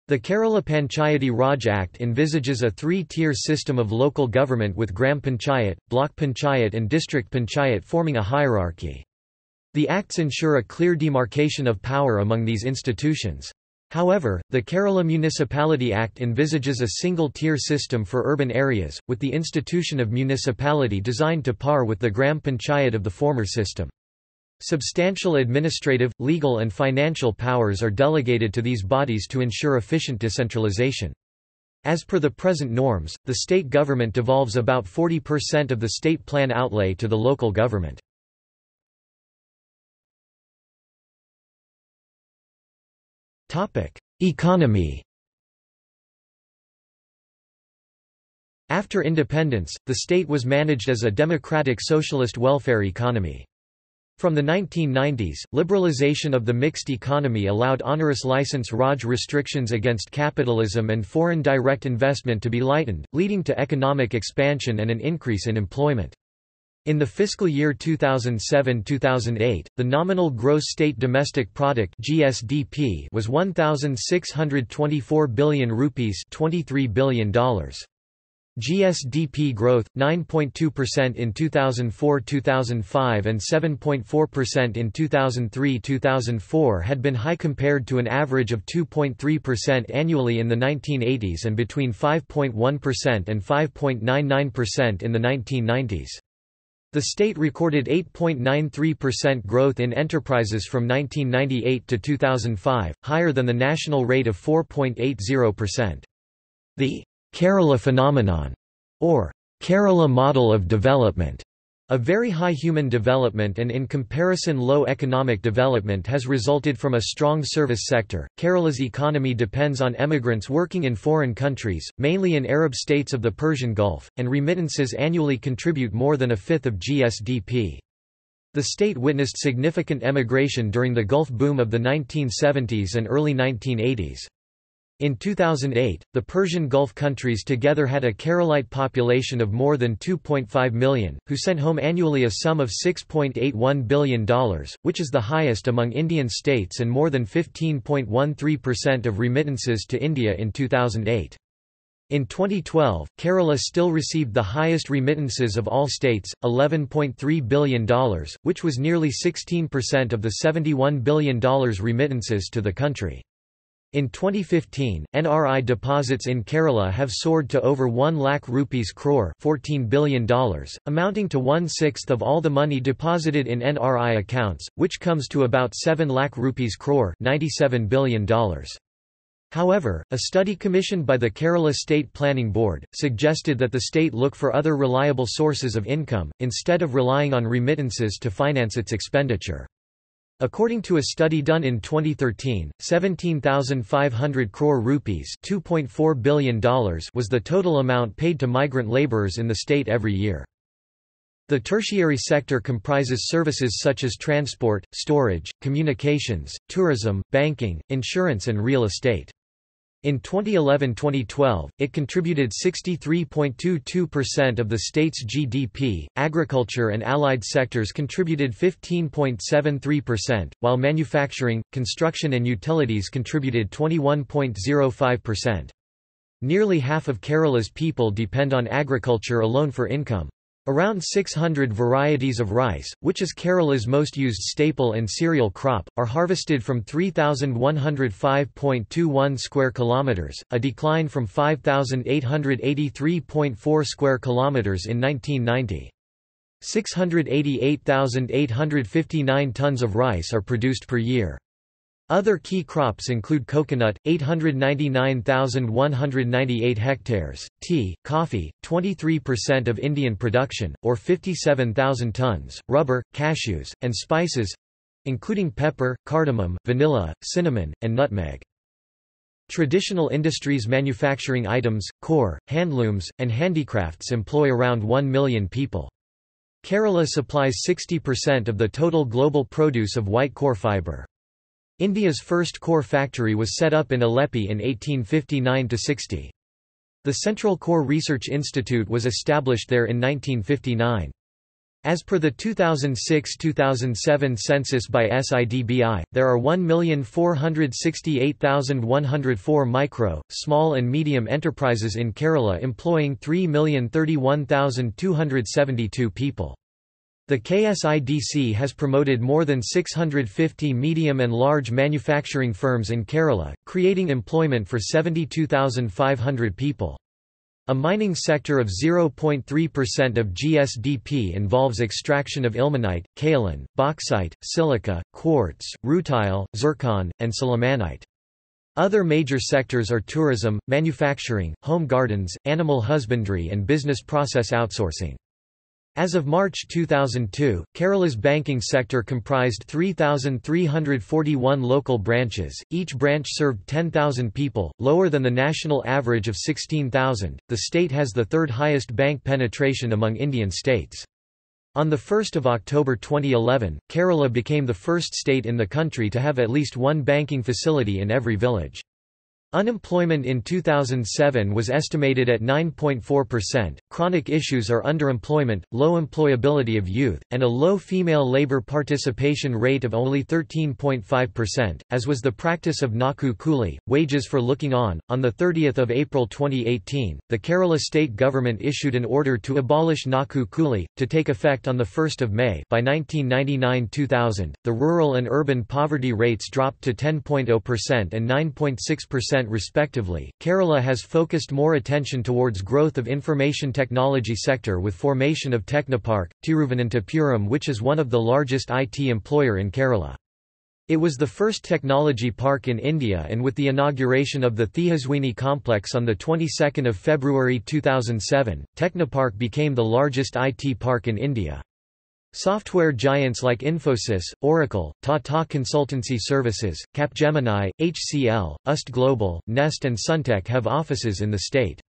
The Kerala Panchayati Raj Act envisages a 3-tier system of local government with Gram Panchayat, Block Panchayat and District Panchayat forming a hierarchy. The acts ensure a clear demarcation of power among these institutions. However, the Kerala Municipality Act envisages a single-tier system for urban areas, with the institution of municipality designed to par with the Gram Panchayat of the former system. Substantial administrative, legal and financial powers are delegated to these bodies to ensure efficient decentralization. As per the present norms, the state government devolves about 40% of the state plan outlay to the local government. Economy. After independence, the state was managed as a democratic socialist welfare economy. From the 1990s, liberalization of the mixed economy allowed onerous license Raj restrictions against capitalism and foreign direct investment to be lightened, leading to economic expansion and an increase in employment. In the fiscal year 2007-2008, the nominal gross state domestic product (GSDP) was 1,624 billion rupees, $23 billion. GSDP growth, 9.2% in 2004–2005 and 7.4% in 2003–2004 had been high compared to an average of 2.3% annually in the 1980s and between 5.1% and 5.99% in the 1990s. The state recorded 8.93% growth in enterprises from 1998 to 2005, higher than the national rate of 4.80%. The Kerala phenomenon, or Kerala model of development, of very high human development and in comparison low economic development has resulted from a strong service sector. Kerala's economy depends on emigrants working in foreign countries, mainly in Arab states of the Persian Gulf, and remittances annually contribute more than a fifth of GSDP. The state witnessed significant emigration during the Gulf boom of the 1970s and early 1980s. In 2008, the Persian Gulf countries together had a Keralite population of more than 2.5 million, who sent home annually a sum of $6.81 billion, which is the highest among Indian states and more than 15.13% of remittances to India in 2008. In 2012, Kerala still received the highest remittances of all states, $11.3 billion, which was nearly 16% of the $71 billion remittances to the country. In 2015, NRI deposits in Kerala have soared to over 1 lakh rupees crore $14 billion, amounting to 1/6 of all the money deposited in NRI accounts, which comes to about 7 lakh rupees crore $97 billion. However, a study commissioned by the Kerala State Planning Board, suggested that the state look for other reliable sources of income, instead of relying on remittances to finance its expenditure. According to a study done in 2013, 17,500 crore rupees $2.4 billion was the total amount paid to migrant laborers in the state every year. The tertiary sector comprises services such as transport, storage, communications, tourism, banking, insurance and real estate. In 2011–2012, it contributed 63.22% of the state's GDP. Agriculture and allied sectors contributed 15.73%, while manufacturing, construction and utilities contributed 21.05%. Nearly half of Kerala's people depend on agriculture alone for income. Around 600 varieties of rice, which is Kerala's most used staple and cereal crop, are harvested from 3,105.21 square kilometers, a decline from 5,883.4 square kilometers in 1990. 688,859 tons of rice are produced per year. Other key crops include coconut, 899,198 hectares, tea, coffee, 23% of Indian production, or 57,000 tons, rubber, cashews, and spices including pepper, cardamom, vanilla, cinnamon, and nutmeg. Traditional industries manufacturing items, core, handlooms, and handicrafts employ around 1 million people. Kerala supplies 60% of the total global produce of white core fibre. India's first core factory was set up in Aleppi in 1859–60. The Central Core Research Institute was established there in 1959. As per the 2006–2007 census by SIDBI, there are 1,468,104 micro, small and medium enterprises in Kerala employing 3,031,272 people. The KSIDC has promoted more than 650 medium and large manufacturing firms in Kerala, creating employment for 72,500 people. A mining sector of 0.3% of GSDP involves extraction of ilmenite, kaolin, bauxite, silica, quartz, rutile, zircon, and sillimanite. Other major sectors are tourism, manufacturing, home gardens, animal husbandry and business process outsourcing. As of March 2002, Kerala's banking sector comprised 3,341 local branches, each branch served 10,000 people, lower than the national average of 16,000. The state has the third highest bank penetration among Indian states. On 1 October 2011, Kerala became the first state in the country to have at least one banking facility in every village. Unemployment in 2007 was estimated at 9.4%. Chronic issues are underemployment, low employability of youth, and a low female labor participation rate of only 13.5%, as was the practice of Naku Kuli, wages for looking on. On 30 April 2018, the Kerala state government issued an order to abolish Naku Kuli, to take effect on 1 May. By 1999-2000, the rural and urban poverty rates dropped to 10.0% and 9.6% respectively. Kerala has focused more attention towards growth of information technology sector with formation of Technopark, Tiruvananthapuram, which is one of the largest IT employer in Kerala. It was the first technology park in India, and with the inauguration of the Thehaswini complex on the 22nd of February 2007, Technopark became the largest IT park in India. Software giants like Infosys, Oracle, Tata Consultancy Services, Capgemini, HCL, UST Global, Nest and Suntech have offices in the state.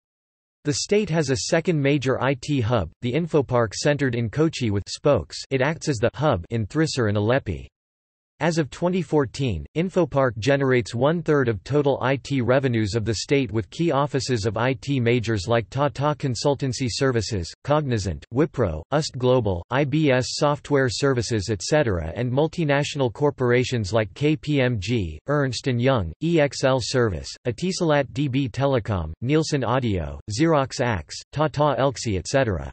The state has a second major IT hub, the Infopark, centered in Kochi with spokes. It acts as the hub in Thrissur and Aleppi. As of 2014, Infopark generates one-third of total IT revenues of the state, with key offices of IT majors like Tata Consultancy Services, Cognizant, Wipro, UST Global, IBS Software Services etc., and multinational corporations like KPMG, Ernst & Young, EXL Service, Etisalat DB Telecom, Nielsen Audio, Xerox Axe, Tata Elxsi etc.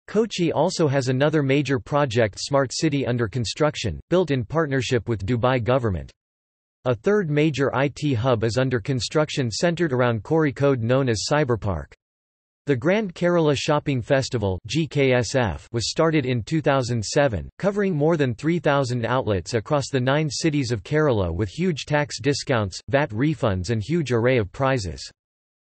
Kochi also has another major project, Smart City, under construction, built in partnership with Dubai government. A third major IT hub is under construction centered around Kozhikode, known as Cyberpark. The Grand Kerala Shopping Festival (GKSF) was started in 2007, covering more than 3,000 outlets across the 9 cities of Kerala with huge tax discounts, VAT refunds and huge array of prizes.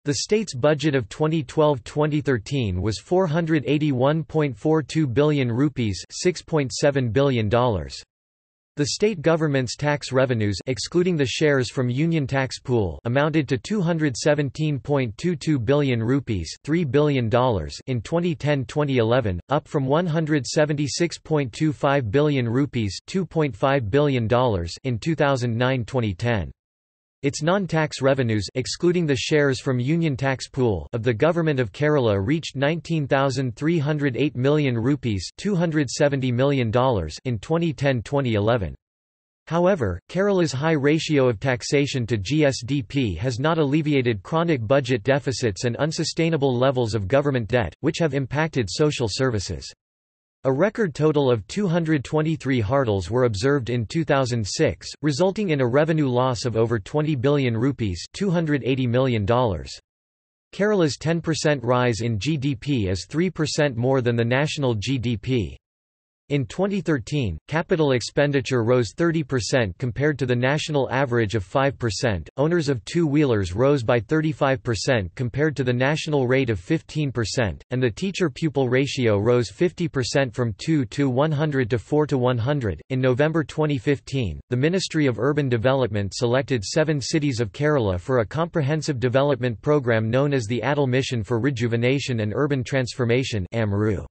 The state's budget of 2012-2013 was 481.42 billion rupees, $6.7 billion. The state government's tax revenues, excluding the shares from Union Tax Pool, amounted to 217.22 billion rupees, $3 billion in 2010-2011, up from 176.25 billion rupees, $2.5 billion in 2009-2010. Its non-tax revenues, excluding the shares from Union Tax Pool, of the Government of Kerala reached 19,308 million rupees, $270 million in 2010-2011. However, Kerala's high ratio of taxation to GSDP has not alleviated chronic budget deficits and unsustainable levels of government debt, which have impacted social services. A record total of 223 hurdles were observed in 2006, resulting in a revenue loss of over 20 billion rupees, $280 million. Kerala's 10% rise in GDP is 3% more than the national GDP. In 2013, capital expenditure rose 30% compared to the national average of 5%, owners of two-wheelers rose by 35% compared to the national rate of 15%, and the teacher-pupil ratio rose 50% from 2 to 100 to 4 to 100. In November 2015, the Ministry of Urban Development selected 7 cities of Kerala for a comprehensive development program known as the Atal Mission for Rejuvenation and Urban Transformation (AMRU).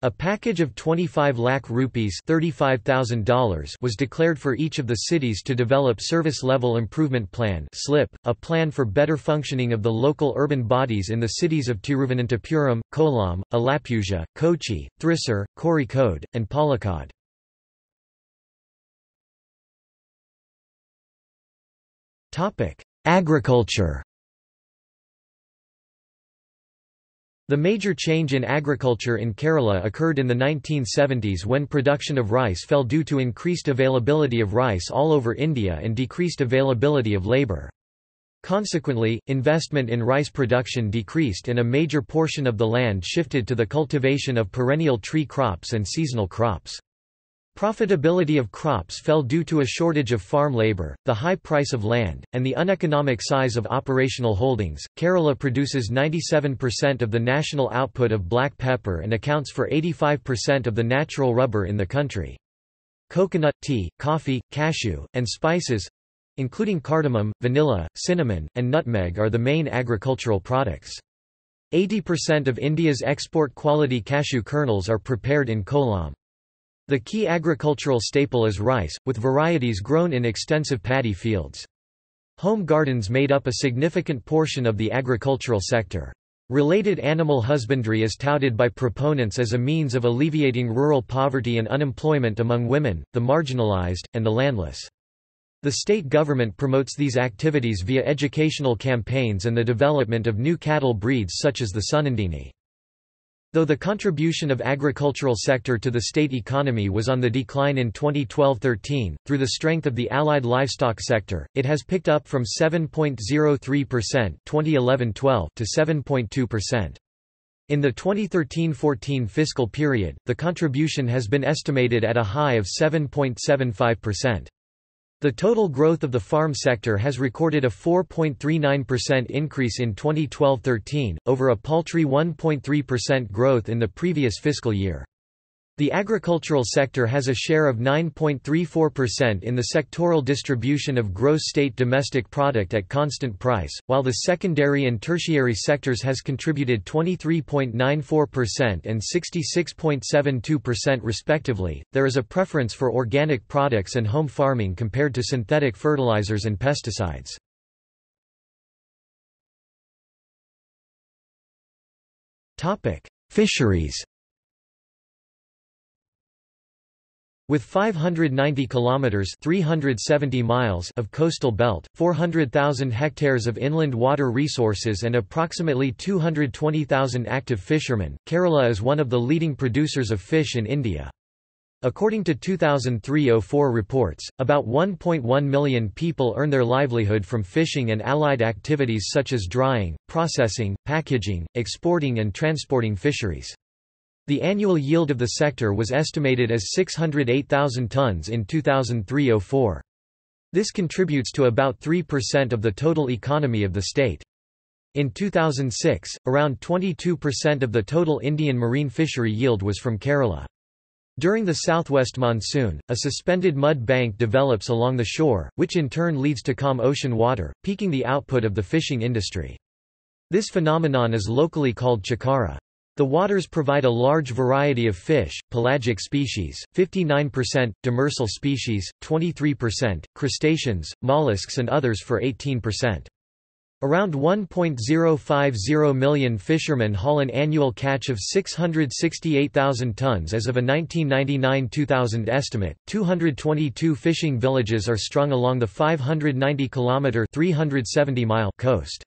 A package of 25 lakh rupees $35,000 was declared for each of the cities to develop Service Level Improvement Plan (SLIP), a plan for better functioning of the local urban bodies in the cities of Tiruvananthapuram, Kollam, Alappuzha, Kochi, Thrissur, Kozhikode, and Palakkad. Agriculture. The major change in agriculture in Kerala occurred in the 1970s when production of rice fell due to increased availability of rice all over India and decreased availability of labour. Consequently, investment in rice production decreased and a major portion of the land shifted to the cultivation of perennial tree crops and seasonal crops. Profitability of crops fell due to a shortage of farm labor, the high price of land, and the uneconomic size of operational holdings. Kerala produces 97% of the national output of black pepper and accounts for 85% of the natural rubber in the country. Coconut, tea, coffee, cashew, and spices, including cardamom, vanilla, cinnamon, and nutmeg, are the main agricultural products. 80% of India's export quality cashew kernels are prepared in Kollam. The key agricultural staple is rice, with varieties grown in extensive paddy fields. Home gardens made up a significant portion of the agricultural sector. Related animal husbandry is touted by proponents as a means of alleviating rural poverty and unemployment among women, the marginalized, and the landless. The state government promotes these activities via educational campaigns and the development of new cattle breeds such as the Sunandini. Though the contribution of agricultural sector to the state economy was on the decline in 2012-13, through the strength of the allied livestock sector, it has picked up from 7.03% 2011-12 to 7.2%. In the 2013-14 fiscal period, the contribution has been estimated at a high of 7.75%. The total growth of the farm sector has recorded a 4.39% increase in 2012-13, over a paltry 1.3% growth in the previous fiscal year. The agricultural sector has a share of 9.34% in the sectoral distribution of gross state domestic product at constant price, while the secondary and tertiary sectors has contributed 23.94% and 66.72% respectively. There is a preference for organic products and home farming compared to synthetic fertilizers and pesticides. Topic: Fisheries. With 590 kilometers (370 miles) of coastal belt, 400,000 hectares of inland water resources and approximately 220,000 active fishermen, Kerala is one of the leading producers of fish in India. According to 2003-04 reports, about 1.1 million people earn their livelihood from fishing and allied activities such as drying, processing, packaging, exporting and transporting fisheries. The annual yield of the sector was estimated as 608,000 tons in 2003-04. This contributes to about 3% of the total economy of the state. In 2006, around 22% of the total Indian marine fishery yield was from Kerala. During the southwest monsoon, a suspended mud bank develops along the shore, which in turn leads to calm ocean water, peaking the output of the fishing industry. This phenomenon is locally called chakara. The waters provide a large variety of fish, pelagic species, 59%, demersal species, 23%, crustaceans, mollusks and others for 18%. Around 1.050 million fishermen haul an annual catch of 668,000 tons as of a 1999-2000 estimate. 222 fishing villages are strung along the 590-kilometre (370-mile) coast.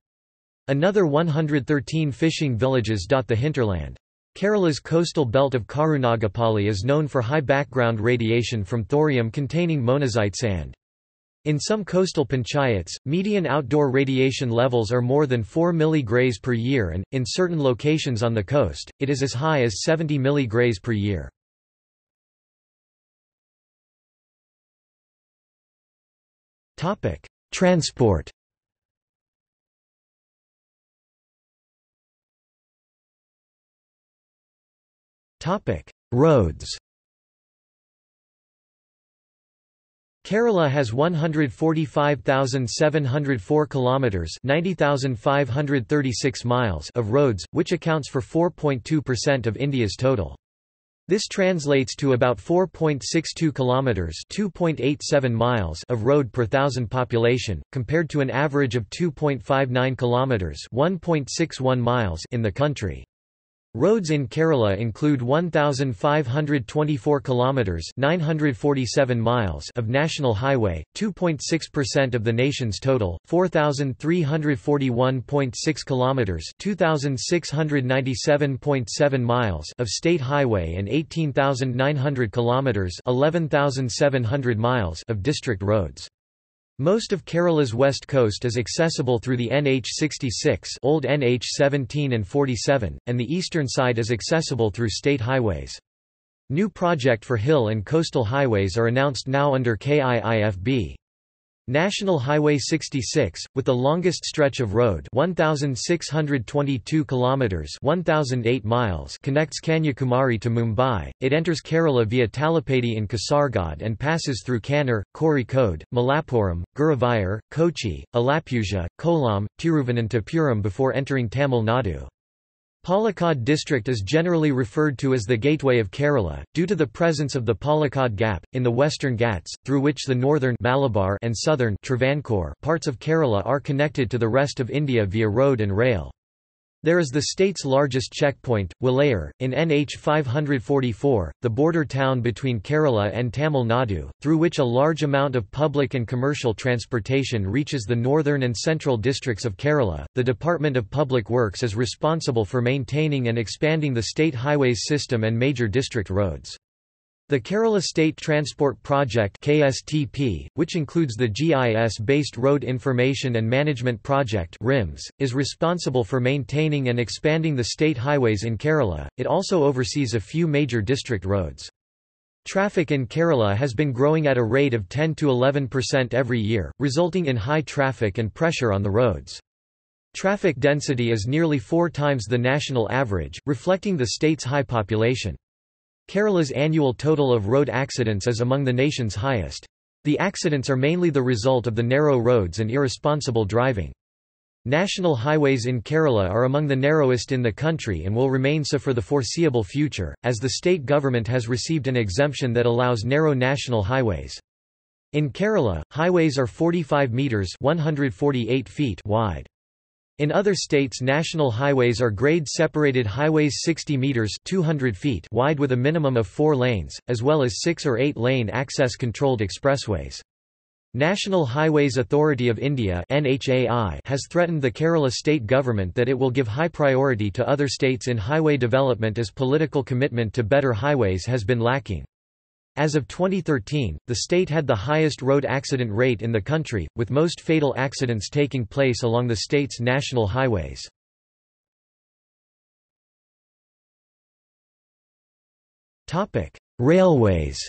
Another 113 fishing villages dot the hinterland. Kerala's coastal belt of Karunagapalli is known for high background radiation from thorium-containing monazite sand. In some coastal panchayats, median outdoor radiation levels are more than 4 mg per year and, in certain locations on the coast, it is as high as 70 mg per year. Transport. Roads. Kerala has 145,704 kilometers (90,536 miles) of roads, which accounts for 4.2% of India's total. This translates to about 4.62 kilometers (2.87 miles) of road per thousand population, compared to an average of 2.59 kilometers (1.61 miles) in the country. Roads in Kerala include 1,524 kilometers (947 miles) of national highway, 2.6% of the nation's total, 4,341.6 kilometers (2,697.7 miles) of state highway and 18,900 kilometers (11,700 miles) of district roads. Most of Kerala's west coast is accessible through the NH66 old NH17 and 47, and the eastern side is accessible through state highways. New project for hill and coastal highways are announced now under KIIFB. National Highway 66, with the longest stretch of road 1,622 kilometers (1,008 miles), connects Kanyakumari to Mumbai. It enters Kerala via Talapady in Kasaragod and passes through Kannur, Kozhikode, Malappuram, Guruvayur, Kochi, Alappuzha, Kollam, Tiruvananthapuram before entering Tamil Nadu. Palakkad district is generally referred to as the Gateway of Kerala, due to the presence of the Palakkad Gap, in the Western Ghats, through which the northern Malabar and southern Travancore parts of Kerala are connected to the rest of India via road and rail. There is the state's largest checkpoint, Walayar, in NH 544, the border town between Kerala and Tamil Nadu, through which a large amount of public and commercial transportation reaches the northern and central districts of Kerala. The Department of Public Works is responsible for maintaining and expanding the state highways system and major district roads. The Kerala State Transport Project (KSTP), which includes the GIS-based Road Information and Management Project (RIMS), is responsible for maintaining and expanding the state highways in Kerala. It also oversees a few major district roads. Traffic in Kerala has been growing at a rate of 10 to 11% every year, resulting in high traffic and pressure on the roads. Traffic density is nearly 4 times the national average, reflecting the state's high population. Kerala's annual total of road accidents is among the nation's highest. The accidents are mainly the result of the narrow roads and irresponsible driving. National highways in Kerala are among the narrowest in the country and will remain so for the foreseeable future, as the state government has received an exemption that allows narrow national highways. In Kerala, highways are 45 metres (148 feet) wide. In other states, national highways are grade-separated highways 60 metres (200 feet) wide with a minimum of 4 lanes, as well as 6 or 8-lane access-controlled expressways. National Highways Authority of India (NHAI) has threatened the Kerala state government that it will give high priority to other states in highway development as political commitment to better highways has been lacking. As of 2013, the state had the highest road accident rate in the country, with most fatal accidents taking place along the state's national highways. Railways.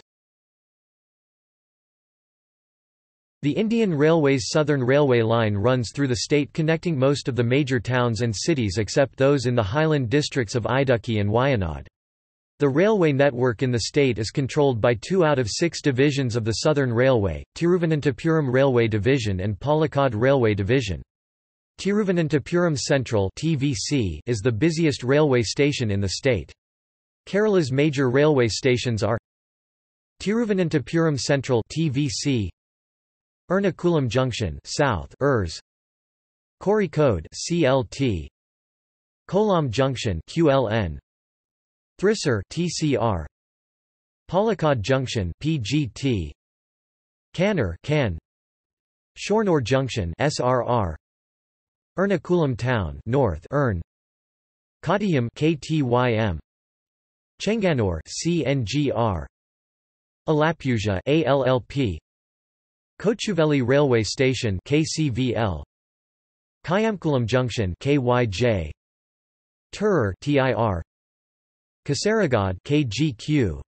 The Indian Railways Southern Railway line runs through the state, connecting most of the major towns and cities except those in the highland districts of Idukki and Wayanad. The railway network in the state is controlled by 2 out of 6 divisions of the Southern Railway, Tiruvananthapuram Railway Division and Palakkad Railway Division. Tiruvananthapuram Central (TVC) is the busiest railway station in the state. Kerala's major railway stations are Tiruvananthapuram Central (TVC), Ernakulam Junction South (ERS), Kozhikode (CLT), Kollam Junction (QLN), Thrissur (TCR), Palakkad Junction (PGT), Kannur (CAN), Shornur Junction (SRR), Ernakulam Town North (ERN), Kottayam (KTYM), Chenganur (CNGR), Alappuzha (ALLP), Kochuveli Railway Station (KCVL), Kayamkulam Junction (KYJ), Tirur (TIR), Kasaragod (KGQ),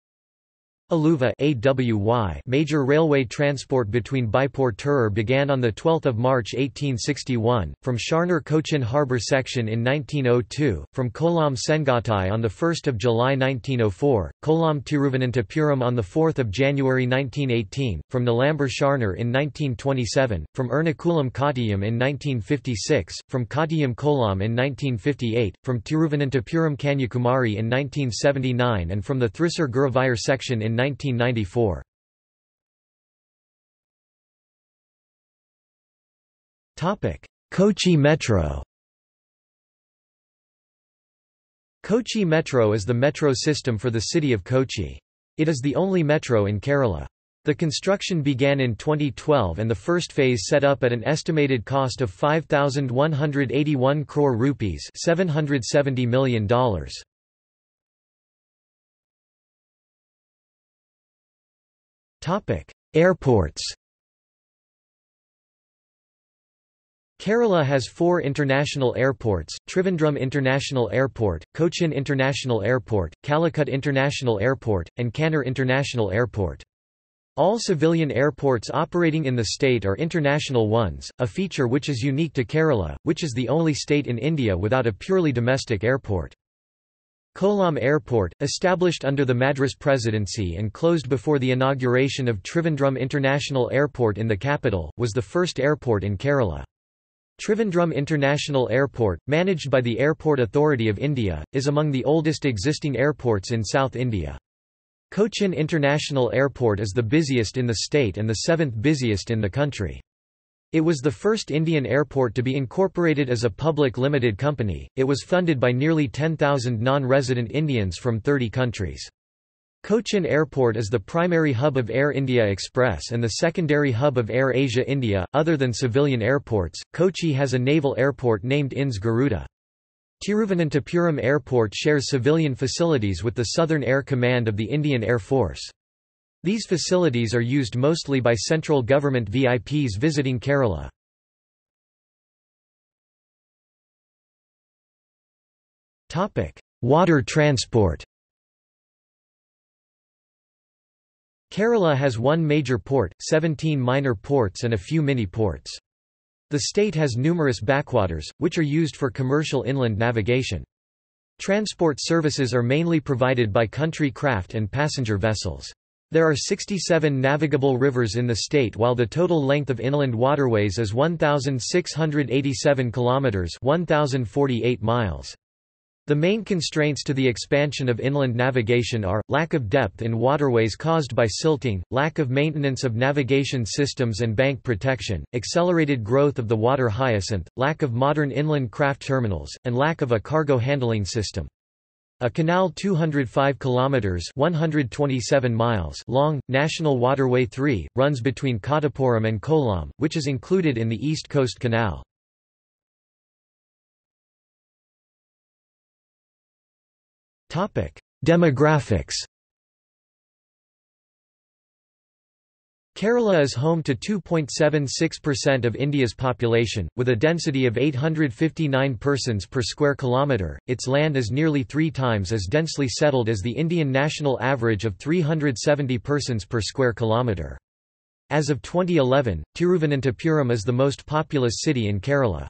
Aluva (AWY). Major railway transport between Baipur Tirur began on 12 March 1861, from Sharnur Cochin Harbour section in 1902, from Kollam Sengattai on 1 July 1904, Kollam Tiruvananthapuram on 4 January 1918, from Nilambur Sharnur in 1927, from Ernakulam Kottayam in 1956, from Kottayam Kollam in 1958, from Tiruvananthapuram Kanyakumari in 1979 and from the Thrissur Guruvayur section in 1994. Kochi Metro. Kochi Metro is the metro system for the city of Kochi. It is the only metro in Kerala. The construction began in 2012 and the first phase set up at an estimated cost of 5,181 crore rupees $770 million. Airports. Kerala has 4 international airports: Trivandrum International Airport, Cochin International Airport, Calicut International Airport, and Kannur International Airport. All civilian airports operating in the state are international ones, a feature which is unique to Kerala, which is the only state in India without a purely domestic airport. Kollam Airport, established under the Madras Presidency and closed before the inauguration of Trivandrum International Airport in the capital, was the first airport in Kerala. Trivandrum International Airport, managed by the Airport Authority of India, is among the oldest existing airports in South India. Cochin International Airport is the busiest in the state and the seventh busiest in the country. It was the first Indian airport to be incorporated as a public limited company. It was funded by nearly 10,000 non-resident Indians from 30 countries. Cochin Airport is the primary hub of Air India Express and the secondary hub of Air Asia India. Other than civilian airports, Kochi has a naval airport named INS Garuda. Tiruvananthapuram Airport shares civilian facilities with the Southern Air Command of the Indian Air Force. These facilities are used mostly by central government VIPs visiting Kerala. Water transport. Kerala has one major port, 17 minor ports and a few mini-ports. The state has numerous backwaters, which are used for commercial inland navigation. Transport services are mainly provided by country craft and passenger vessels. There are 67 navigable rivers in the state, while the total length of inland waterways is 1,687 kilometers (1,048 miles). The main constraints to the expansion of inland navigation are, lack of depth in waterways caused by silting, lack of maintenance of navigation systems and bank protection, accelerated growth of the water hyacinth, lack of modern inland craft terminals, and lack of a cargo handling system. A canal 205 kilometers (127 miles) long, National Waterway 3, runs between Kottappuram and Kollam, which is included in the East Coast Canal. Demographics. Kerala is home to 2.76% of India's population, with a density of 859 persons per square kilometre. Its land is nearly 3 times as densely settled as the Indian national average of 370 persons per square kilometre. As of 2011, Tiruvananthapuram is the most populous city in Kerala.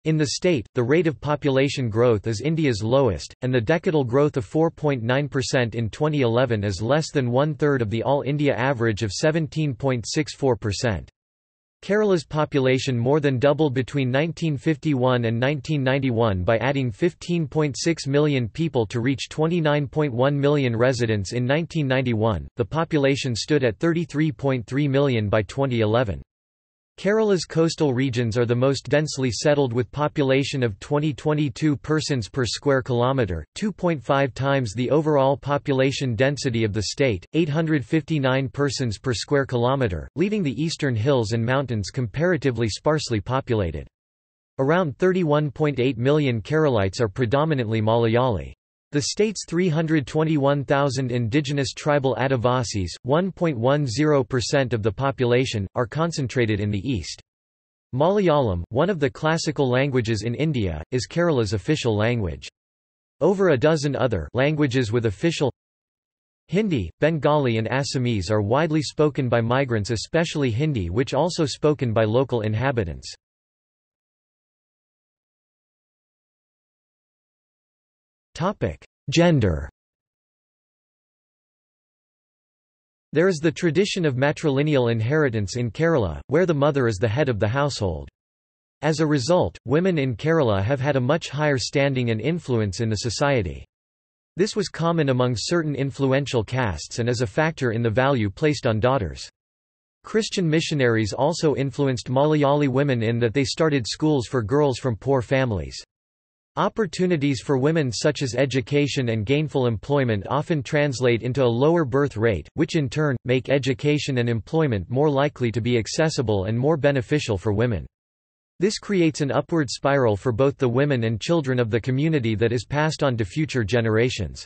In the state, the rate of population growth is India's lowest, and the decadal growth of 4.9% in 2011 is less than one-third of the All India average of 17.64%. Kerala's population more than doubled between 1951 and 1991 by adding 15.6 million people to reach 29.1 million residents in 1991. The population stood at 33.3 million by 2011. Kerala's coastal regions are the most densely settled with population of 22 persons per square kilometre, 2.5 times the overall population density of the state, 859 persons per square kilometre, leaving the eastern hills and mountains comparatively sparsely populated. Around 31.8 million Keralites are predominantly Malayali. The state's 321,000 indigenous tribal Adivasis, 1.10% of the population, are concentrated in the east. Malayalam, one of the classical languages in India, is Kerala's official language. Over a dozen other languages with official Hindi, Bengali and Assamese are widely spoken by migrants, especially Hindi, which also spoken by local inhabitants. Gender. There is the tradition of matrilineal inheritance in Kerala, where the mother is the head of the household. As a result, women in Kerala have had a much higher standing and influence in the society. This was common among certain influential castes and is a factor in the value placed on daughters. Christian missionaries also influenced Malayali women in that they started schools for girls from poor families. Opportunities for women such as education and gainful employment often translate into a lower birth rate, which in turn, make education and employment more likely to be accessible and more beneficial for women. This creates an upward spiral for both the women and children of the community that is passed on to future generations.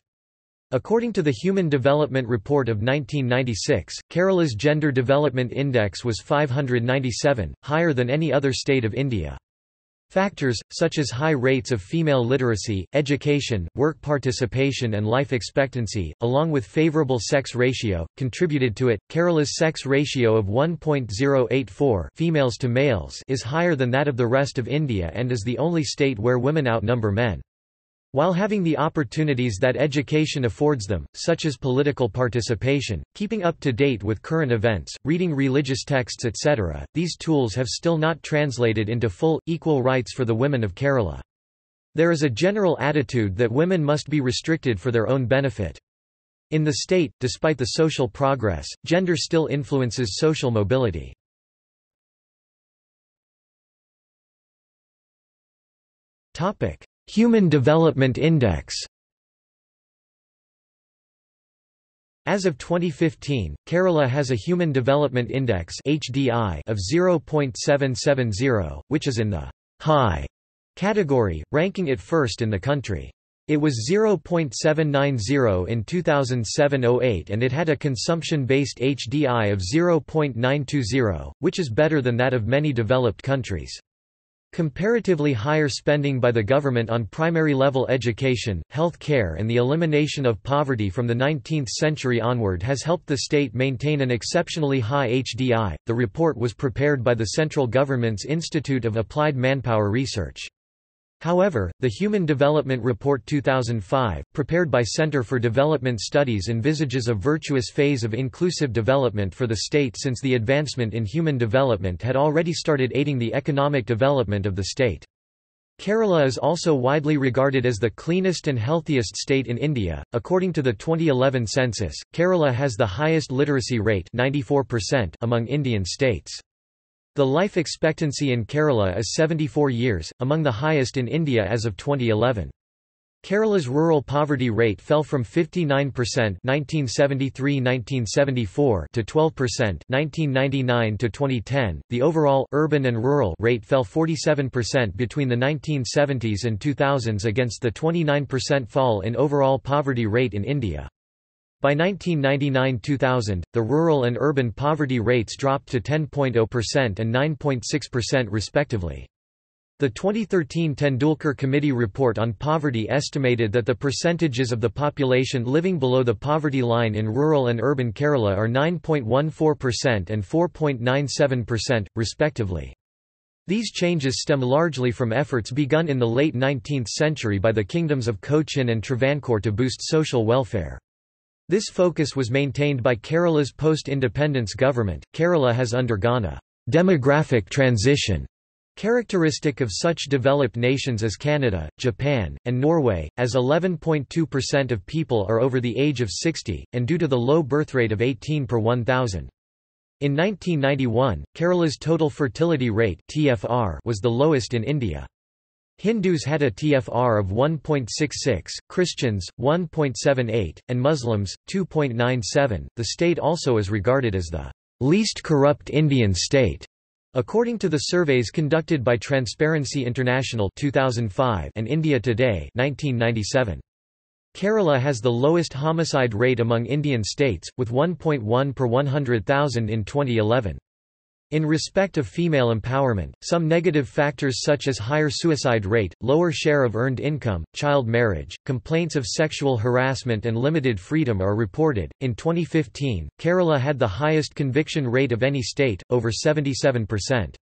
According to the Human Development Report of 1996, Kerala's Gender Development Index was 597, higher than any other state of India. Factors, such as high rates of female literacy, education, work participation and life expectancy, along with favorable sex ratio, contributed to it. Kerala's sex ratio of 1.084 females to males is higher than that of the rest of India and is the only state where women outnumber men. While having the opportunities that education affords them, such as political participation, keeping up to date with current events, reading religious texts etc., these tools have still not translated into full, equal rights for the women of Kerala. There is a general attitude that women must be restricted for their own benefit. In the state, despite the social progress, gender still influences social mobility. Human Development Index. As of 2015, Kerala has a Human Development Index (HDI) of 0.770, which is in the high category, ranking it first in the country. It was 0.790 in 2007-08 and it had a consumption-based HDI of 0.920, which is better than that of many developed countries. Comparatively higher spending by the government on primary-level education, health care and the elimination of poverty from the 19th century onward has helped the state maintain an exceptionally high HDI. The report was prepared by the central government's Institute of Applied Manpower Research. However, the Human Development Report 2005, prepared by Center for Development Studies, envisages a virtuous phase of inclusive development for the state since the advancement in human development had already started aiding the economic development of the state. Kerala is also widely regarded as the cleanest and healthiest state in India. According to the 2011 census, Kerala has the highest literacy rate, 94%, among Indian states. The life expectancy in Kerala is 74 years, among the highest in India as of 2011. Kerala's rural poverty rate fell from 59% (1973–1974) to 12% (1999–2010). The overall urban and rural rate fell 47% between the 1970s and 2000s against the 29% fall in overall poverty rate in India. By 1999–2000, the rural and urban poverty rates dropped to 10.0% and 9.6% respectively. The 2013 Tendulkar Committee report on poverty estimated that the percentages of the population living below the poverty line in rural and urban Kerala are 9.14% and 4.97%, respectively. These changes stem largely from efforts begun in the late 19th century by the kingdoms of Cochin and Travancore to boost social welfare. This focus was maintained by Kerala's post-independence government. Kerala has undergone a demographic transition, characteristic of such developed nations as Canada, Japan, and Norway, as 11.2% of people are over the age of 60, and due to the low birth rate of 18 per 1,000. In 1991, Kerala's total fertility rate (TFR) was the lowest in India. Hindus had a TFR of 1.66, Christians 1.78, and Muslims 2.97. The state also is regarded as the least corrupt Indian state, according to the surveys conducted by Transparency International 2005 and India Today 1997. Kerala has the lowest homicide rate among Indian states, with 1.1 per 100,000 in 2011. In respect of female empowerment, some negative factors such as higher suicide rate, lower share of earned income, child marriage, complaints of sexual harassment and limited freedom are reported. In 2015, Kerala had the highest conviction rate of any state, over 77%.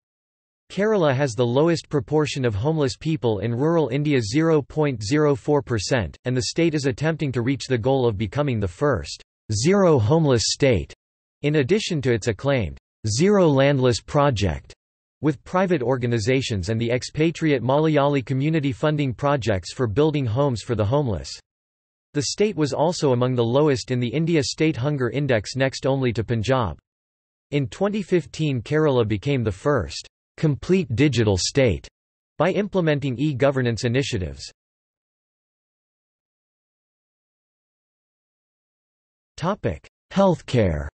Kerala has the lowest proportion of homeless people in rural India, 0.04%, and the state is attempting to reach the goal of becoming the first zero homeless state, in addition to its acclaimed Zero Landless project, with private organizations and the expatriate Malayali community funding projects for building homes for the homeless. The state was also among the lowest in the India State Hunger Index, next only to Punjab. In 2015, Kerala became the first complete digital state by implementing e-governance initiatives. Healthcare.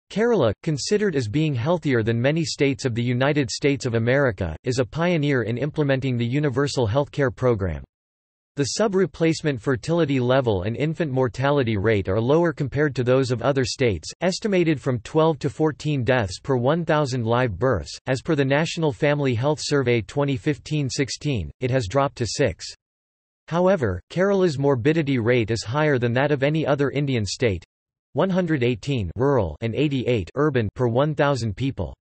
Kerala, considered as being healthier than many states of the United States of America, is a pioneer in implementing the universal healthcare program. The sub-replacement fertility level and infant mortality rate are lower compared to those of other states, estimated from 12 to 14 deaths per 1,000 live births. As per the National Family Health Survey 2015-16, it has dropped to 6. However, Kerala's morbidity rate is higher than that of any other Indian state, 118 rural and 88 urban per 1,000 people.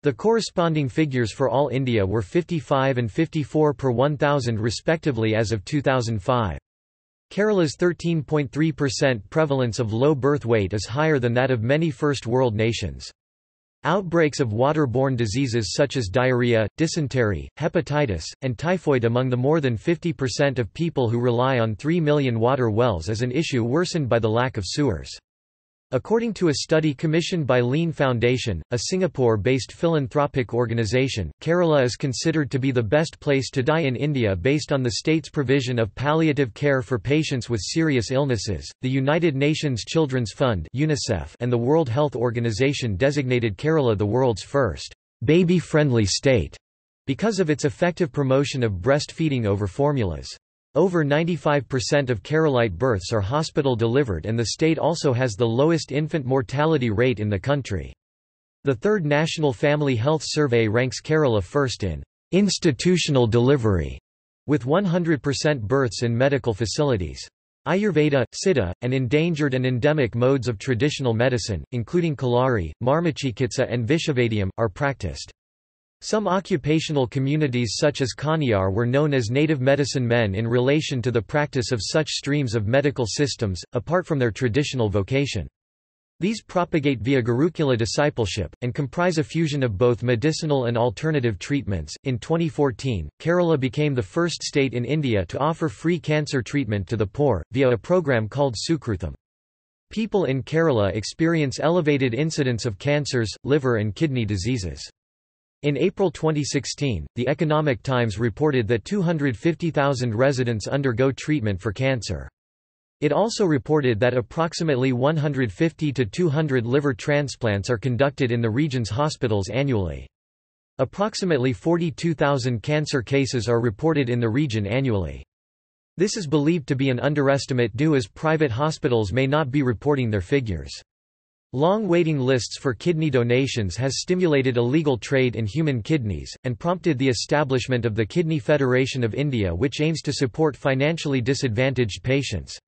The corresponding figures for all India were 55 and 54 per 1,000 respectively as of 2005. Kerala's 13.3% prevalence of low birth weight is higher than that of many first world nations. Outbreaks of waterborne diseases such as diarrhea, dysentery, hepatitis, and typhoid among the more than 50% of people who rely on 3 million water wells is an issue worsened by the lack of sewers. According to a study commissioned by Lean Foundation, a Singapore-based philanthropic organization, Kerala is considered to be the best place to die in India based on the state's provision of palliative care for patients with serious illnesses. The United Nations Children's Fund (UNICEF) and the World Health Organization designated Kerala the world's first baby-friendly state because of its effective promotion of breastfeeding over formulas. Over 95% of Keralite births are hospital-delivered, and the state also has the lowest infant mortality rate in the country. The Third National Family Health Survey ranks Kerala first in institutional delivery, with 100% births in medical facilities. Ayurveda, Siddha, and endangered and endemic modes of traditional medicine, including Kalari, Marmachikitsa and Vishavadium, are practiced. Some occupational communities such as Kaniyar were known as native medicine men in relation to the practice of such streams of medical systems, apart from their traditional vocation. These propagate via Gurukula discipleship, and comprise a fusion of both medicinal and alternative treatments. In 2014, Kerala became the first state in India to offer free cancer treatment to the poor, via a program called Sukrutham. People in Kerala experience elevated incidence of cancers, liver and kidney diseases. In April 2016, The Economic Times reported that 250,000 residents undergo treatment for cancer. It also reported that approximately 150 to 200 liver transplants are conducted in the region's hospitals annually. Approximately 42,000 cancer cases are reported in the region annually. This is believed to be an underestimate due as private hospitals may not be reporting their figures. Long waiting lists for kidney donations has stimulated illegal trade in human kidneys, and prompted the establishment of the Kidney Federation of India, which aims to support financially disadvantaged patients.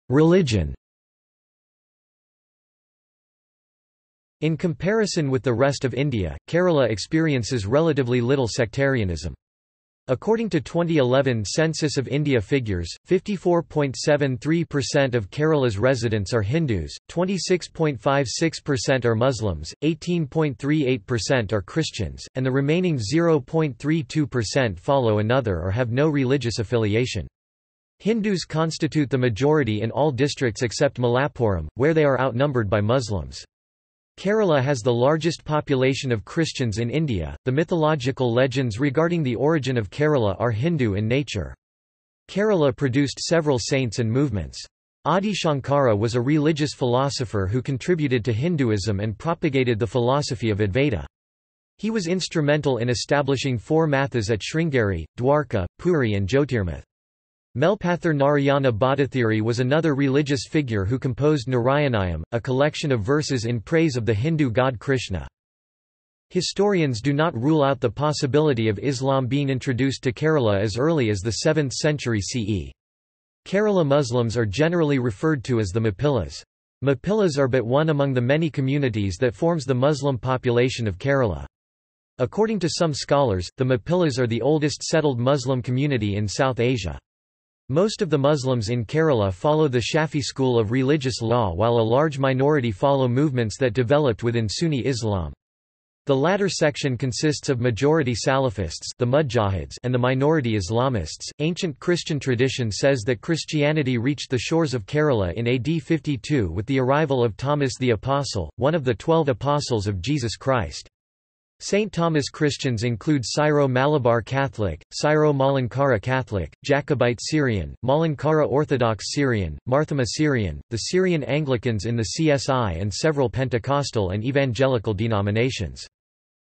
Religion. In comparison with the rest of India, Kerala experiences relatively little sectarianism. According to 2011 Census of India figures, 54.73% of Kerala's residents are Hindus, 26.56% are Muslims, 18.38% are Christians, and the remaining 0.32% follow another or have no religious affiliation. Hindus constitute the majority in all districts except Malappuram, where they are outnumbered by Muslims. Kerala has the largest population of Christians in India. The mythological legends regarding the origin of Kerala are Hindu in nature. Kerala produced several saints and movements. Adi Shankara was a religious philosopher who contributed to Hinduism and propagated the philosophy of Advaita. He was instrumental in establishing four mathas at Sringeri, Dwarka, Puri and Jyotirmath. Melpathur Narayana Bhattathiri was another religious figure who composed Narayanayam, a collection of verses in praise of the Hindu god Krishna. Historians do not rule out the possibility of Islam being introduced to Kerala as early as the 7th century CE. Kerala Muslims are generally referred to as the Mapillas. Mapillas are but one among the many communities that forms the Muslim population of Kerala. According to some scholars, the Mapillas are the oldest settled Muslim community in South Asia. Most of the Muslims in Kerala follow the Shafi school of religious law, while a large minority follow movements that developed within Sunni Islam. The latter section consists of majority Salafists, the Mujahideen, and the minority Islamists. Ancient Christian tradition says that Christianity reached the shores of Kerala in AD 52 with the arrival of Thomas the Apostle, one of the 12 apostles of Jesus Christ. St. Thomas Christians include Syro-Malabar Catholic, Syro-Malankara Catholic, Jacobite Syrian, Malankara Orthodox Syrian, Marthoma Syrian, the Syrian Anglicans in the CSI and several Pentecostal and evangelical denominations.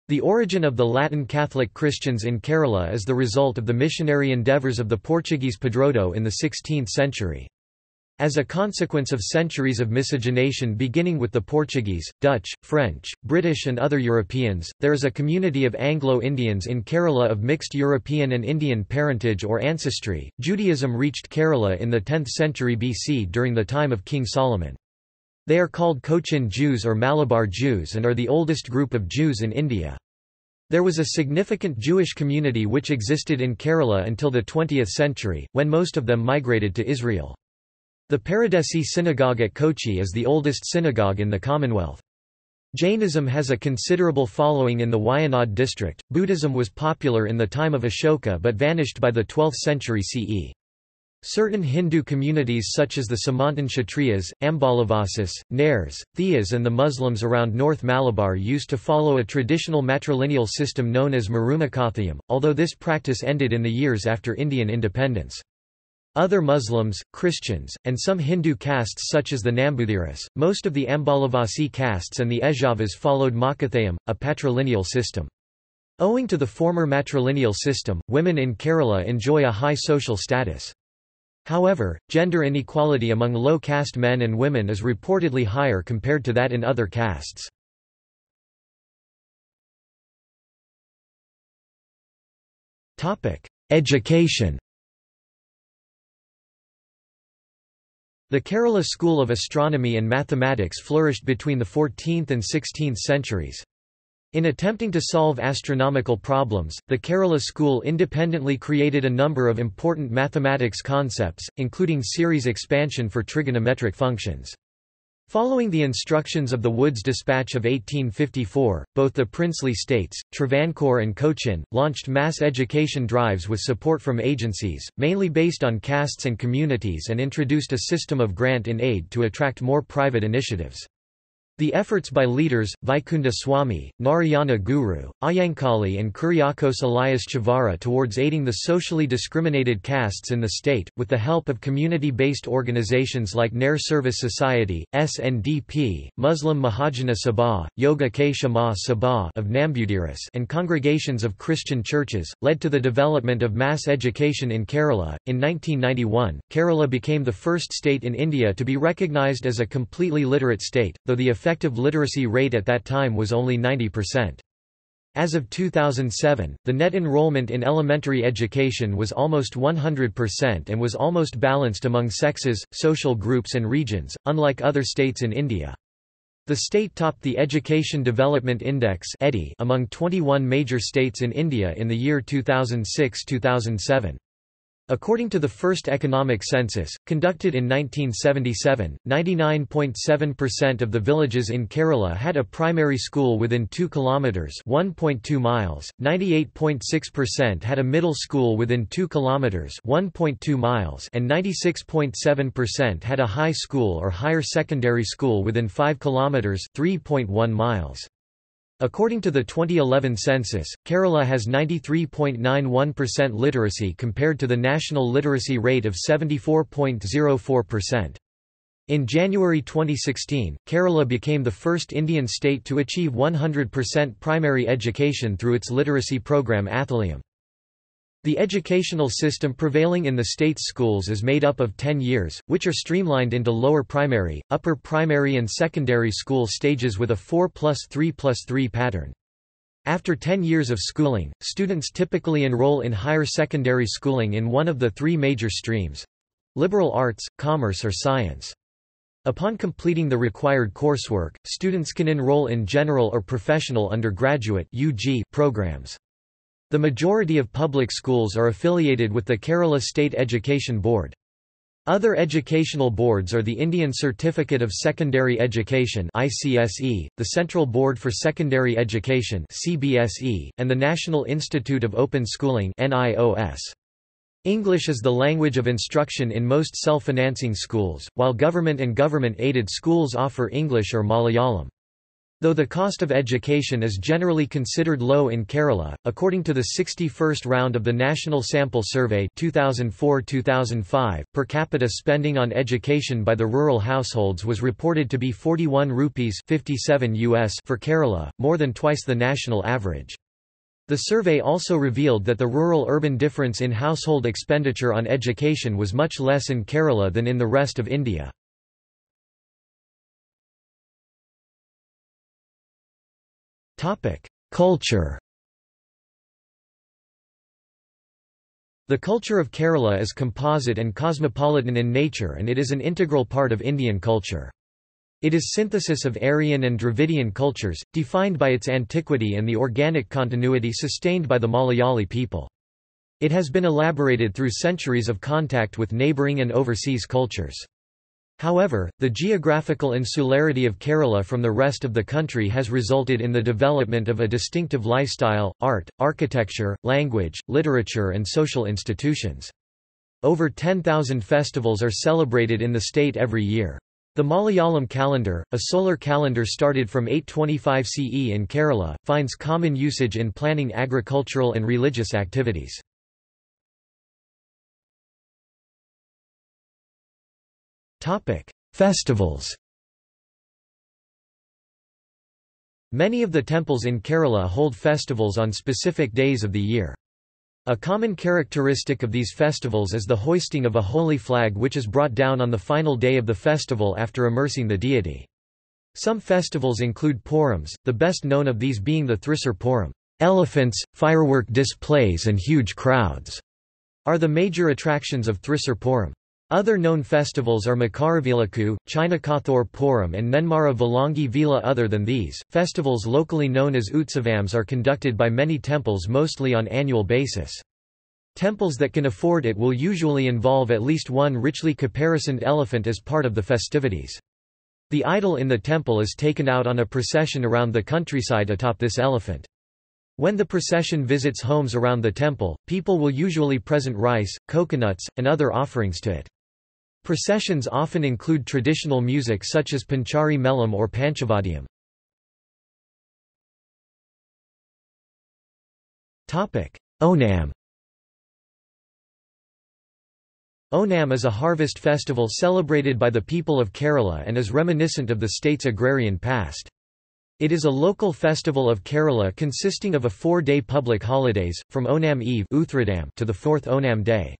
The origin of the Latin Catholic Christians in Kerala is the result of the missionary endeavours of the Portuguese Padroado in the 16th century. As a consequence of centuries of miscegenation beginning with the Portuguese, Dutch, French, British and other Europeans, there is a community of Anglo-Indians in Kerala of mixed European and Indian parentage or ancestry. Judaism reached Kerala in the 10th century BC during the time of King Solomon. They are called Cochin Jews or Malabar Jews and are the oldest group of Jews in India. There was a significant Jewish community which existed in Kerala until the 20th century, when most of them migrated to Israel. The Paradesi Synagogue at Kochi is the oldest synagogue in the Commonwealth. Jainism has a considerable following in the Wayanad district. Buddhism was popular in the time of Ashoka but vanished by the 12th century CE. Certain Hindu communities such as the Samantan Kshatriyas, Ambalavasis, Nairs, Thiyas and the Muslims around North Malabar used to follow a traditional matrilineal system known as Marumakathiyam, although this practice ended in the years after Indian independence. Other Muslims, Christians, and some Hindu castes such as the Nambuthiras, most of the Ambalavasi castes and the Ejavas followed Makathayam, a patrilineal system. Owing to the former matrilineal system, women in Kerala enjoy a high social status. However, gender inequality among low-caste men and women is reportedly higher compared to that in other castes. Education. The Kerala School of Astronomy and Mathematics flourished between the 14th and 16th centuries. In attempting to solve astronomical problems, the Kerala School independently created a number of important mathematics concepts, including series expansion for trigonometric functions. Following the instructions of the Woods Dispatch of 1854, both the princely states, Travancore and Cochin, launched mass education drives with support from agencies, mainly based on castes and communities, and introduced a system of grant-in-aid to attract more private initiatives. The efforts by leaders, Vaikunda Swami, Narayana Guru, Ayangali and Kuriakose Elias Chavara towards aiding the socially discriminated castes in the state, with the help of community-based organizations like Nair Service Society, SNDP, Muslim Mahajana Sabha, Yoga Ke Shama Sabha of Nambuthiras and congregations of Christian churches, led to the development of mass education in Kerala. In 1991, Kerala became the first state in India to be recognized as a completely literate state, though the effective literacy rate at that time was only 90%. As of 2007, the net enrollment in elementary education was almost 100% and was almost balanced among sexes, social groups and regions, unlike other states in India. The state topped the Education Development Index among 21 major states in India in the year 2006-2007. According to the first economic census, conducted in 1977, 99.7% of the villages in Kerala had a primary school within 2 kilometers (1.2 miles), 98.6% had a middle school within 2 kilometers (1.2 miles), and 96.7% had a high school or higher secondary school within 5 kilometers (3.1 miles). According to the 2011 census, Kerala has 93.91% literacy compared to the national literacy rate of 74.04%. In January 2016, Kerala became the first Indian state to achieve 100% primary education through its literacy program Athulyam. The educational system prevailing in the state's schools is made up of 10 years, which are streamlined into lower primary, upper primary and secondary school stages with a 4+3+3 pattern. After 10 years of schooling, students typically enroll in higher secondary schooling in one of the 3 major streams: liberal arts, commerce or science. Upon completing the required coursework, students can enroll in general or professional undergraduate (UG) programs. The majority of public schools are affiliated with the Kerala State Education Board. Other educational boards are the Indian Certificate of Secondary Education (ICSE), the Central Board for Secondary Education (CBSE), and the National Institute of Open Schooling (NIOS). English is the language of instruction in most self-financing schools, while government and government-aided schools offer English or Malayalam. Though the cost of education is generally considered low in Kerala, according to the 61st round of the National Sample Survey 2004-2005, per capita spending on education by the rural households was reported to be 41 rupees (57 US) for Kerala, more than twice the national average. The survey also revealed that the rural-urban difference in household expenditure on education was much less in Kerala than in the rest of India. Culture. The culture of Kerala is composite and cosmopolitan in nature, and it is an integral part of Indian culture. It is synthesis of Aryan and Dravidian cultures, defined by its antiquity and the organic continuity sustained by the Malayali people. It has been elaborated through centuries of contact with neighbouring and overseas cultures. However, the geographical insularity of Kerala from the rest of the country has resulted in the development of a distinctive lifestyle, art, architecture, language, literature and social institutions. Over 10,000 festivals are celebrated in the state every year. The Malayalam calendar, a solar calendar started from 825 CE in Kerala, finds common usage in planning agricultural and religious activities. Festivals. Many of the temples in Kerala hold festivals on specific days of the year. A common characteristic of these festivals is the hoisting of a holy flag, which is brought down on the final day of the festival after immersing the deity. Some festivals include Porams, the best known of these being the Thrissur Poram. Elephants, firework displays and huge crowds are the major attractions of Thrissur Poram. Other known festivals are Makaravilakku, Chinakathor Poram and Nenmara Vilangi Vila. Other than these, festivals locally known as Utsavams are conducted by many temples mostly on annual basis. Temples that can afford it will usually involve at least one richly caparisoned elephant as part of the festivities. The idol in the temple is taken out on a procession around the countryside atop this elephant. When the procession visits homes around the temple, people will usually present rice, coconuts, and other offerings to it. Processions often include traditional music such as Panchari Melam or Panchavadiyam. Onam. Onam is a harvest festival celebrated by the people of Kerala and is reminiscent of the state's agrarian past. It is a local festival of Kerala consisting of a 4-day public holidays, from Onam Eve to the 4th Onam day.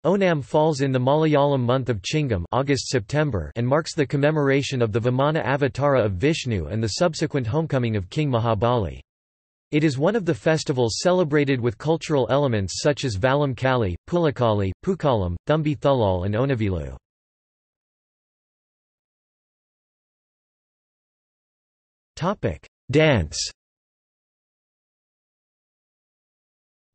Onam falls in the Malayalam month of Chingam August-September and marks the commemoration of the Vamana avatara of Vishnu and the subsequent homecoming of King Mahabali. It is one of the festivals celebrated with cultural elements such as Valam Kali, Pulakali, Pukalam, Thumbi Thulal and Onavilu. Dance.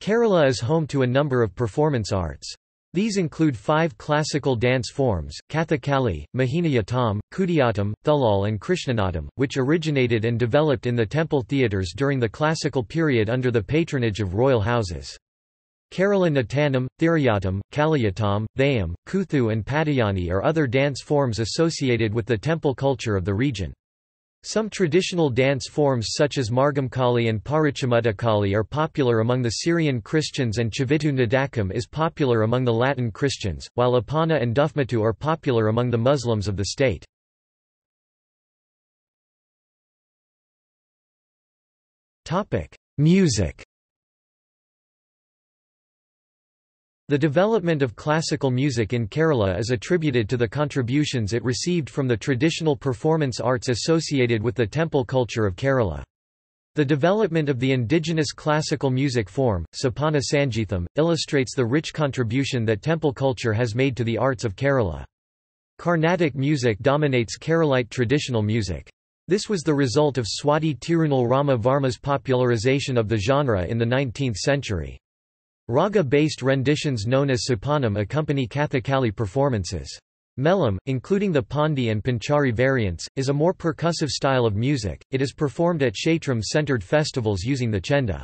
Kerala is home to a number of performance arts. These include 5 classical dance forms, Kathakali, Mohiniyattam, Kudiyattam, Thulal and Krishnanatam, which originated and developed in the temple theatres during the classical period under the patronage of royal houses. Kerala Nattanam, Thirayattam, Kaliyattam, Thayam, Kuthu and Padayani are other dance forms associated with the temple culture of the region. Some traditional dance forms such as Margamkali and Parichamutakali are popular among the Syrian Christians and Chavitu Nadakam is popular among the Latin Christians, while Apana and Dufmatu are popular among the Muslims of the state. Music. The development of classical music in Kerala is attributed to the contributions it received from the traditional performance arts associated with the temple culture of Kerala. The development of the indigenous classical music form, Sopana Sangeetham, illustrates the rich contribution that temple culture has made to the arts of Kerala. Carnatic music dominates Keralite traditional music. This was the result of Swati Tirunal Rama Varma's popularization of the genre in the 19th century. Raga-based renditions known as Sopanam accompany Kathakali performances. Melam, including the Pandi and Panchari variants, is a more percussive style of music. It is performed at Kshetram-centered festivals using the chenda.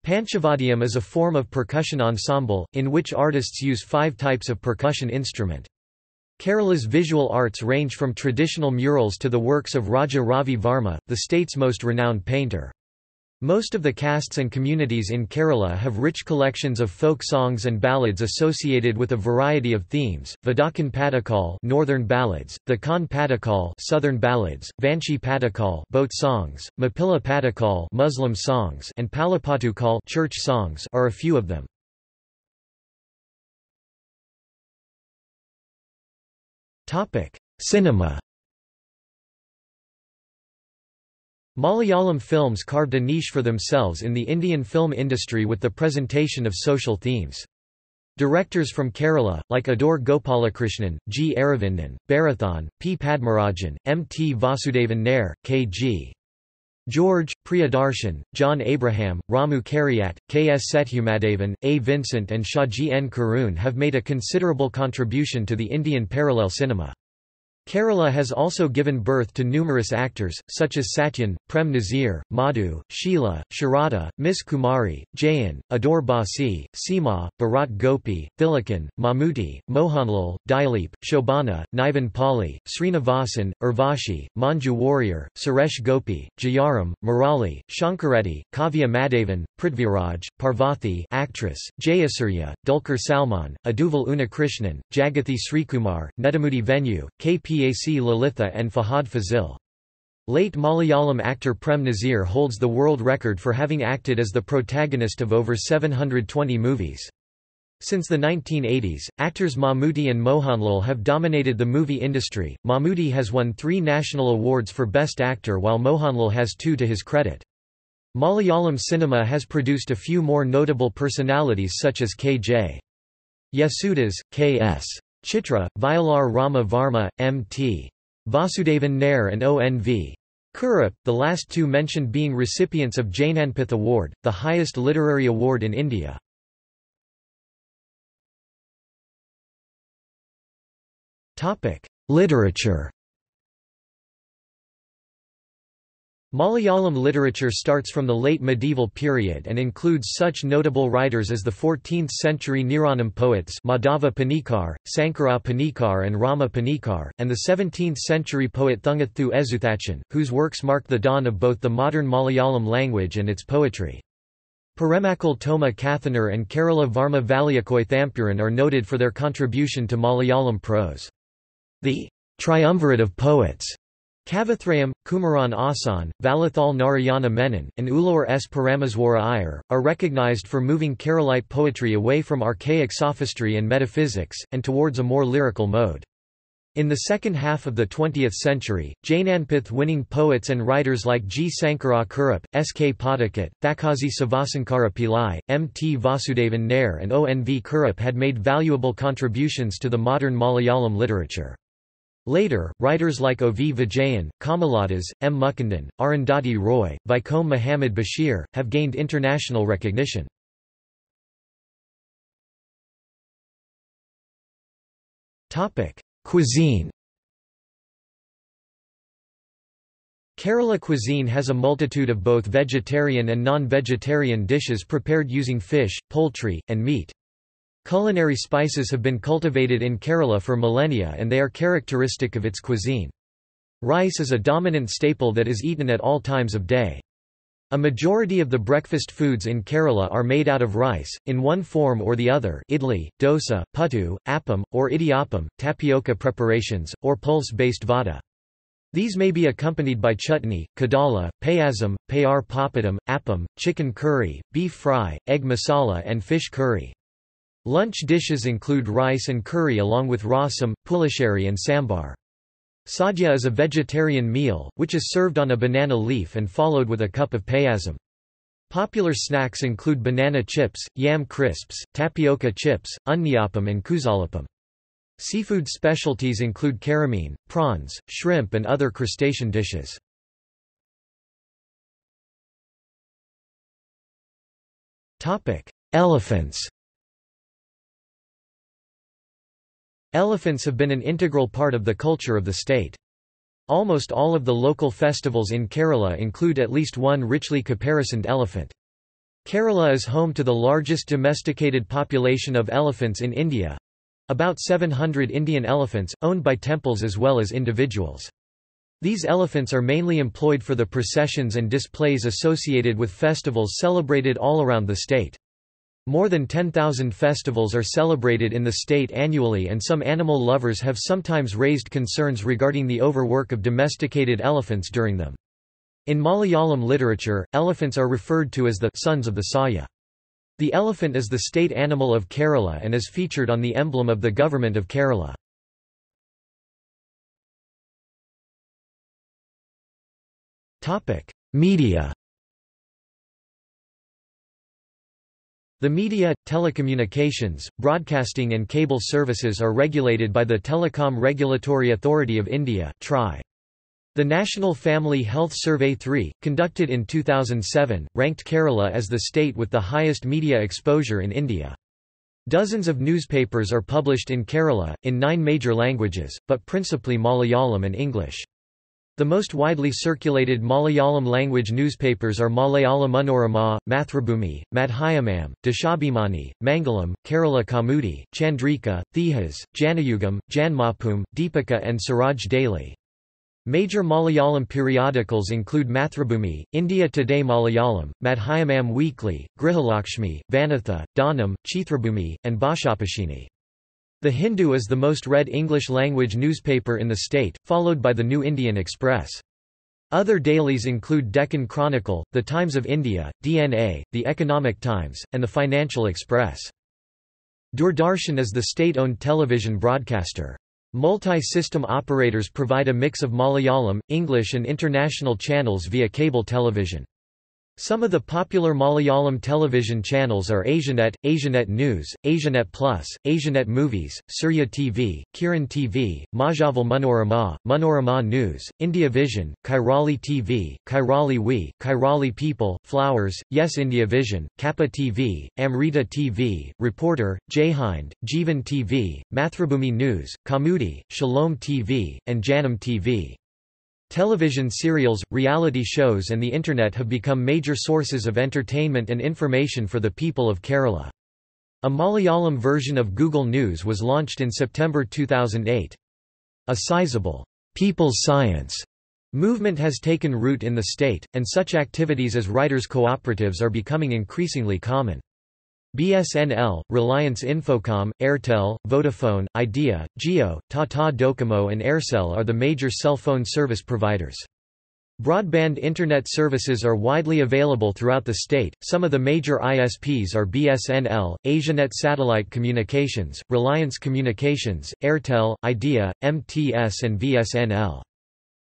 Panchavadiyam is a form of percussion ensemble, in which artists use 5 types of percussion instrument. Kerala's visual arts range from traditional murals to the works of Raja Ravi Varma, the state's most renowned painter. Most of the castes and communities in Kerala have rich collections of folk songs and ballads associated with a variety of themes: Vadakan Padakal, northern ballads; the Khan Padakal, southern ballads; Vanchi Padakal, boat songs; Mapilla Padakal, Muslim songs; and Palapatukal, church songs, are a few of them. Topic: Cinema. Malayalam films carved a niche for themselves in the Indian film industry with the presentation of social themes. Directors from Kerala, like Adoor Gopalakrishnan, G. Aravindan, Bharathan, P. Padmarajan, M. T. Vasudevan Nair, K. G. George, Priyadarshan, John Abraham, Ramu Kariat, K. S. Sethumadevan, A. Vincent and Shaji N. Karun have made a considerable contribution to the Indian parallel cinema. Kerala has also given birth to numerous actors, such as Satyan, Prem Nazir, Madhu, Sheila, Sharada, Miss Kumari, Jayan, Adoor Basi, Seema, Bharat Gopi, Thilakan, Mammootty, Mohanlal, Dileep, Shobana, Nivan Pali, Srinivasan, Urvashi, Manju Warrior, Suresh Gopi, Jayaram, Murali, Shankareddy, Kavya Madhavan, Prithviraj, Parvathi actress, Jayasurya, Dulquer Salman, Aduval Unnakrishnan, Jagathi Srikumar, Nedamudi Venu, K.P. Lalitha and Fahad Fazil. Late Malayalam actor Prem Nazir holds the world record for having acted as the protagonist of over 720 movies. Since the 1980s, actors Mammootty and Mohanlal have dominated the movie industry. Mammootty has won 3 national awards for Best Actor while Mohanlal has 2 to his credit. Malayalam cinema has produced a few more notable personalities such as K.J. Yasudas, K.S. Chitra, Vayalar Rama Varma, M.T. Vasudevan Nair and O.N.V. Kurup, the last 2 mentioned being recipients of Jnanpith Award, the highest literary award in India. Literature. Malayalam literature starts from the late medieval period and includes such notable writers as the 14th-century Niranam poets Madhava Panikar, Sankara Panikar and Rama Panikar, and the 17th-century poet Thungathu Ezuthachan, whose works mark the dawn of both the modern Malayalam language and its poetry. Paramakal Toma Kathanar and Kerala Varma Valiakoi Thampuran are noted for their contribution to Malayalam prose. The triumvirate of poets Kavathrayam, Kumaran Asan, Valathal Narayana Menon, and Ulloor S. Parameswara Iyer, are recognized for moving Keralite poetry away from archaic sophistry and metaphysics, and towards a more lyrical mode. In the second half of the 20th century, Jnanpith-winning poets and writers like G. Sankara Kurup, S. K. Padakat, Thakazhi Sivasankara Pillai, M. T. Vasudevan Nair and O. N. V. Kurup had made valuable contributions to the modern Malayalam literature. Later, writers like O. V. Vijayan, Kamaladas, M. Mukundan, Arundhati Roy, Vaikom Muhammad Bashir, have gained international recognition. Cuisine. Kerala cuisine has a multitude of both vegetarian and non-vegetarian dishes prepared using fish, poultry, and meat. Culinary spices have been cultivated in Kerala for millennia and they are characteristic of its cuisine. Rice is a dominant staple that is eaten at all times of day. A majority of the breakfast foods in Kerala are made out of rice, in one form or the other: idli, dosa, puttu, appam, or idiyappam, tapioca preparations, or pulse-based vada. These may be accompanied by chutney, kadala, payasam, payar papadam, appam, chicken curry, beef fry, egg masala and fish curry. Lunch dishes include rice and curry along with rasam, pulisheri and sambar. Sadhya is a vegetarian meal, which is served on a banana leaf and followed with a cup of payasam. Popular snacks include banana chips, yam crisps, tapioca chips, unniyappam and kuzalappam. Seafood specialties include caramine, prawns, shrimp and other crustacean dishes. Elephants. Elephants have been an integral part of the culture of the state. Almost all of the local festivals in Kerala include at least one richly caparisoned elephant. Kerala is home to the largest domesticated population of elephants in India, about 700 Indian elephants, owned by temples as well as individuals. These elephants are mainly employed for the processions and displays associated with festivals celebrated all around the state. More than 10,000 festivals are celebrated in the state annually, and some animal lovers have sometimes raised concerns regarding the overwork of domesticated elephants during them. In Malayalam literature, elephants are referred to as the sons of the Saya. The elephant is the state animal of Kerala and is featured on the emblem of the Government of Kerala. Media. The media, telecommunications, broadcasting and cable services are regulated by the Telecom Regulatory Authority of India (TRAI). The National Family Health Survey 3, conducted in 2007, ranked Kerala as the state with the highest media exposure in India. Dozens of newspapers are published in Kerala, in 9 major languages, but principally Malayalam and English. The most widely circulated Malayalam-language newspapers are Malayala Manorama, Mathrubhumi, Madhyamam, Deshabhimani, Mangalam, Kerala Kaumudi, Chandrika, Thejas, Janayugam, Janmabhumi, Deepika and Swaraj Daily. Major Malayalam periodicals include Mathrubhumi, India Today Malayalam, Madhyamam Weekly, Grihalakshmi, Vanatha, Danam, Chithrabhumi, and Bhashapashini. The Hindu is the most read English-language newspaper in the state, followed by the New Indian Express. Other dailies include Deccan Chronicle, The Times of India, DNA, The Economic Times, and The Financial Express. Doordarshan is the state-owned television broadcaster. Multi-system operators provide a mix of Malayalam, English and international channels via cable television. Some of the popular Malayalam television channels are Asianet, Asianet News, Asianet Plus, Asianet Movies, Surya TV, Kiran TV, Majaval Manorama, Manorama News, India Vision, Kairali TV, Kairali We, Kairali People, Flowers, Yes India Vision, Kappa TV, Amrita TV, Reporter, Jaihind, Jeevan TV, Mathrubhumi News, Kaumudi, Shalom TV, and Janam TV. Television serials, reality shows and the Internet have become major sources of entertainment and information for the people of Kerala. A Malayalam version of Google News was launched in September 2008. A sizable «people's science» movement has taken root in the state, and such activities as writers' cooperatives are becoming increasingly common. BSNL, Reliance Infocom, Airtel, Vodafone, Idea, Jio, Tata Docomo and Aircel are the major cell phone service providers. Broadband Internet services are widely available throughout the state. Some of the major ISPs are BSNL, Asianet Satellite Communications, Reliance Communications, Airtel, Idea, MTS and VSNL.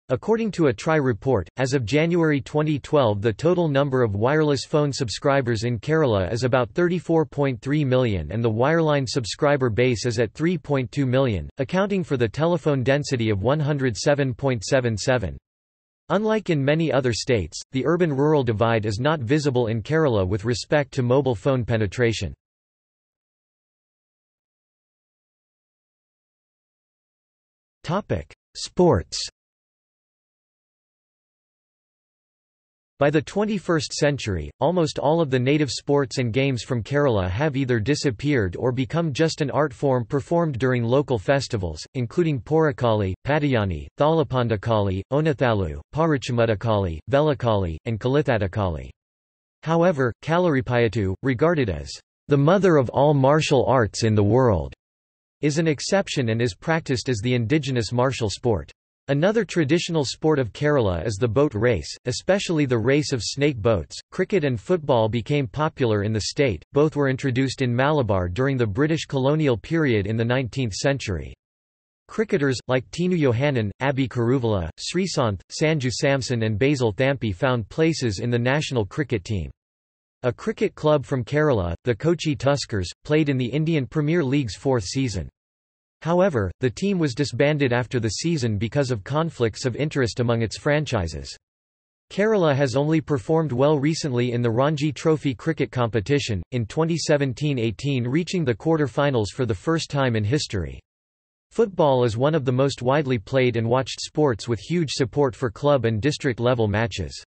According to a TRAI report, as of January 2012 the total number of wireless phone subscribers in Kerala is about 34.3 million and the wireline subscriber base is at 3.2 million, accounting for the telephone density of 107.77. Unlike in many other states, the urban-rural divide is not visible in Kerala with respect to mobile phone penetration. Sports. By the 21st century, almost all of the native sports and games from Kerala have either disappeared or become just an art form performed during local festivals, including Porakali, Padayani, Thalapandakali, Onathalu, Parichamutakali, Velakali, and Kalithatakali. However, Kalaripayattu, regarded as the mother of all martial arts in the world, is an exception and is practiced as the indigenous martial sport. Another traditional sport of Kerala is the boat race, especially the race of snake boats. Cricket and football became popular in the state, both were introduced in Malabar during the British colonial period in the 19th century. Cricketers, like Tinu Yohannan, Abhi Karuvala, Srisanth, Sanju Samson and Basil Thampi found places in the national cricket team. A cricket club from Kerala, the Kochi Tuskers, played in the Indian Premier League's 4th season. However, the team was disbanded after the season because of conflicts of interest among its franchises. Kerala has only performed well recently in the Ranji Trophy cricket competition, in 2017-18 reaching the quarter-finals for the first time in history. Football is one of the most widely played and watched sports with huge support for club and district-level matches.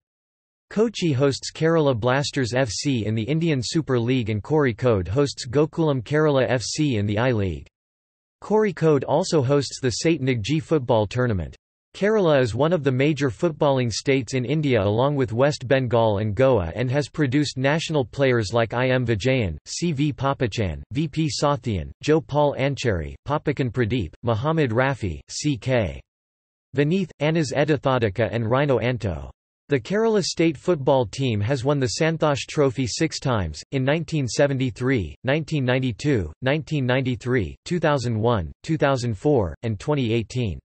Kochi hosts Kerala Blasters FC in the Indian Super League and Kozhikode hosts Gokulam Kerala FC in the I-League. Kozhikode also hosts the Sate Nigji football tournament. Kerala is one of the major footballing states in India along with West Bengal and Goa and has produced national players like I. M. Vijayan, C. V. Papachan, V. P. Sathyan, Jo Paul Ancheri, Papakan Pradeep, Muhammad Rafi, C. K. Vineeth, Anas Edithodika and Rhino Anto. The Kerala state football team has won the Santhosh Trophy 6 times, in 1973, 1992, 1993, 2001, 2004, and 2018.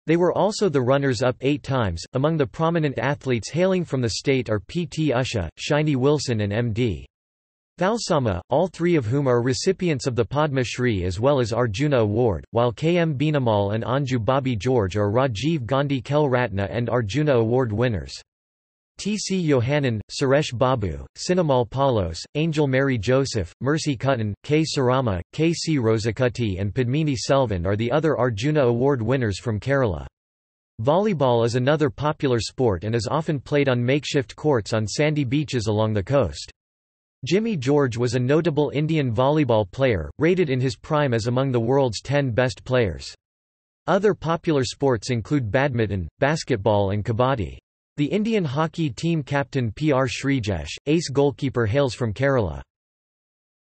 They were also the runners-up 8 times. Among the prominent athletes hailing from the state are P. T. Usha, Shiny Wilson and M. D. Thalsama, all 3 of whom are recipients of the Padma Shri as well as Arjuna Award, while K. M. Benamal and Anju Bobby George are Rajiv Gandhi Khel Ratna and Arjuna Award winners. T. C. Yohanan, Suresh Babu, Sinamal Palos, Angel Mary Joseph, Mercy Cutton, K. Sarama, K. C. Rosakutty and Padmini Selvan are the other Arjuna Award winners from Kerala. Volleyball is another popular sport and is often played on makeshift courts on sandy beaches along the coast. Jimmy George was a notable Indian volleyball player, rated in his prime as among the world's 10 best players. Other popular sports include badminton, basketball and kabaddi. The Indian hockey team captain P. R. Srijesh, ace goalkeeper, hails from Kerala.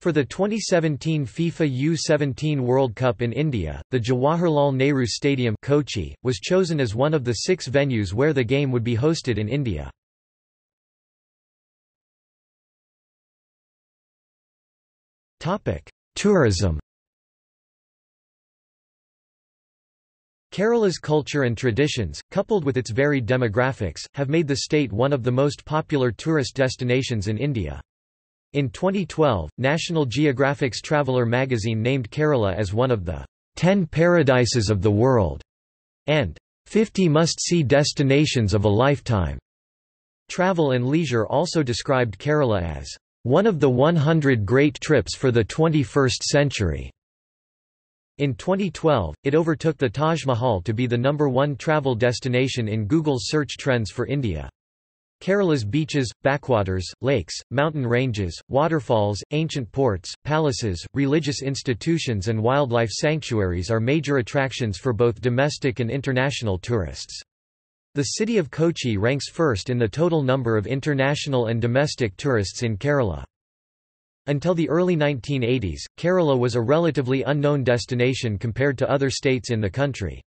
For the 2017 FIFA U-17 World Cup in India, the Jawaharlal Nehru Stadium, Kochi, was chosen as one of the 6 venues where the game would be hosted in India. Tourism. Kerala's culture and traditions, coupled with its varied demographics, have made the state one of the most popular tourist destinations in India. In 2012, National Geographic's Traveller magazine named Kerala as one of the 10 paradises of the world and 50 must-see destinations of a lifetime. Travel and Leisure also described Kerala as one of the 100 great trips for the 21st century. In 2012, it overtook the Taj Mahal to be the #1 travel destination in Google's search trends for India. Kerala's beaches, backwaters, lakes, mountain ranges, waterfalls, ancient ports, palaces, religious institutions and wildlife sanctuaries are major attractions for both domestic and international tourists. The city of Kochi ranks first in the total number of international and domestic tourists in Kerala. Until the early 1980s, Kerala was a relatively unknown destination compared to other states in the country.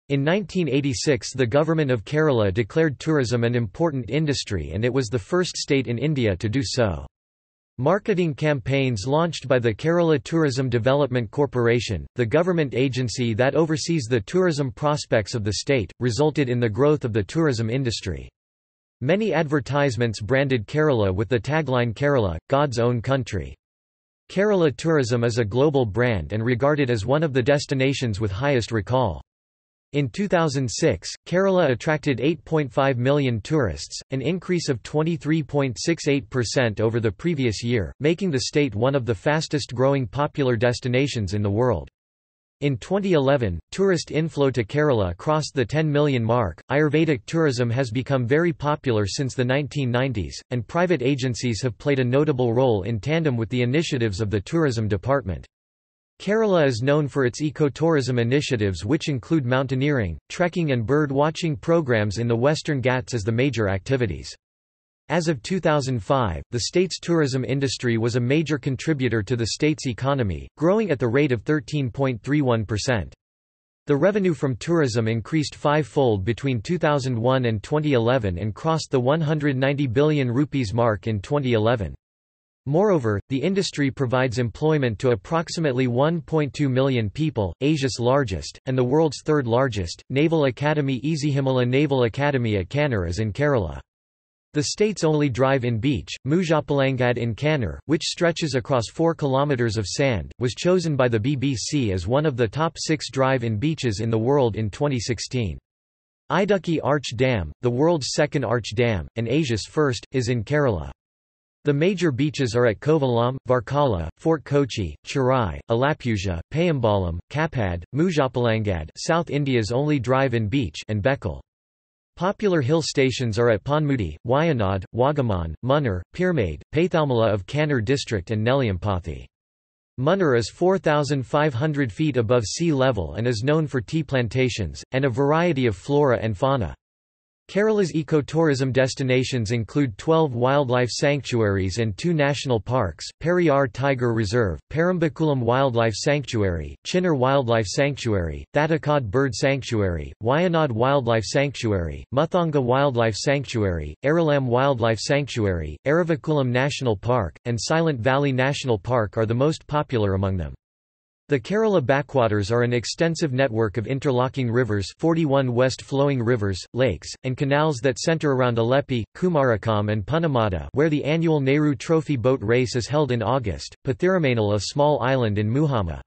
In 1986 the government of Kerala declared tourism an important industry and it was the first state in India to do so. Marketing campaigns launched by the Kerala Tourism Development Corporation, the government agency that oversees the tourism prospects of the state, resulted in the growth of the tourism industry. Many advertisements branded Kerala with the tagline Kerala, God's own country. Kerala tourism is a global brand and regarded as one of the destinations with highest recall. In 2006, Kerala attracted 8.5 million tourists, an increase of 23.68% over the previous year, making the state one of the fastest-growing popular destinations in the world. In 2011, tourist inflow to Kerala crossed the 10 million mark. Ayurvedic tourism has become very popular since the 1990s, and private agencies have played a notable role in tandem with the initiatives of the tourism department. Kerala is known for its ecotourism initiatives which include mountaineering, trekking and bird watching programs in the Western Ghats as the major activities. As of 2005, the state's tourism industry was a major contributor to the state's economy, growing at the rate of 13.31%. The revenue from tourism increased five-fold between 2001 and 2011 and crossed the 190 billion rupees mark in 2011. Moreover, the industry provides employment to approximately 1.2 million people. Asia's largest, and the world's third largest, naval academy Ezhimala Naval Academy at Kannur is in Kerala. The state's only drive-in beach, Mujapalangad in Kannur, which stretches across 4 kilometers of sand, was chosen by the BBC as one of the top 6 drive-in beaches in the world in 2016. Idukki Arch Dam, the world's second arch dam, and Asia's first, is in Kerala. The major beaches are at Kovalam, Varkala, Fort Kochi, Chirai, Alappuzha, Payambalam, Kapad, Mujapalangad, South India's only drive-in beach, and Bekal. Popular hill stations are at Ponmudi, Wayanad, Wagaman, Munnar, Pirmade, Pathalmala of Kannur district and Nellyampathi. Munnar is 4,500 feet above sea level and is known for tea plantations, and a variety of flora and fauna. Kerala's ecotourism destinations include 12 wildlife sanctuaries and 2 national parks, Periyar Tiger Reserve, Parambakulam Wildlife Sanctuary, Chinnar Wildlife Sanctuary, Thatakad Bird Sanctuary, Wayanad Wildlife Sanctuary, Muthanga Wildlife Sanctuary, Aralam Wildlife Sanctuary, Aravakulam National Park, and Silent Valley National Park are the most popular among them. The Kerala backwaters are an extensive network of interlocking rivers, 41 west-flowing rivers, lakes, and canals that center around Aleppi, Kumarakam and Punnamada, where the annual Nehru Trophy boat race is held in August, Pathiramanal, a small island in Muhamma.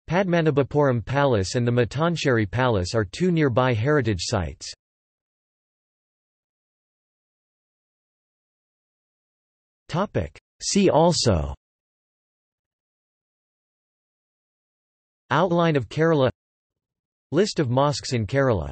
Padmanabhapuram Palace and the Matancherry Palace are 2 nearby heritage sites. See also: Outline of Kerala, List of mosques in Kerala.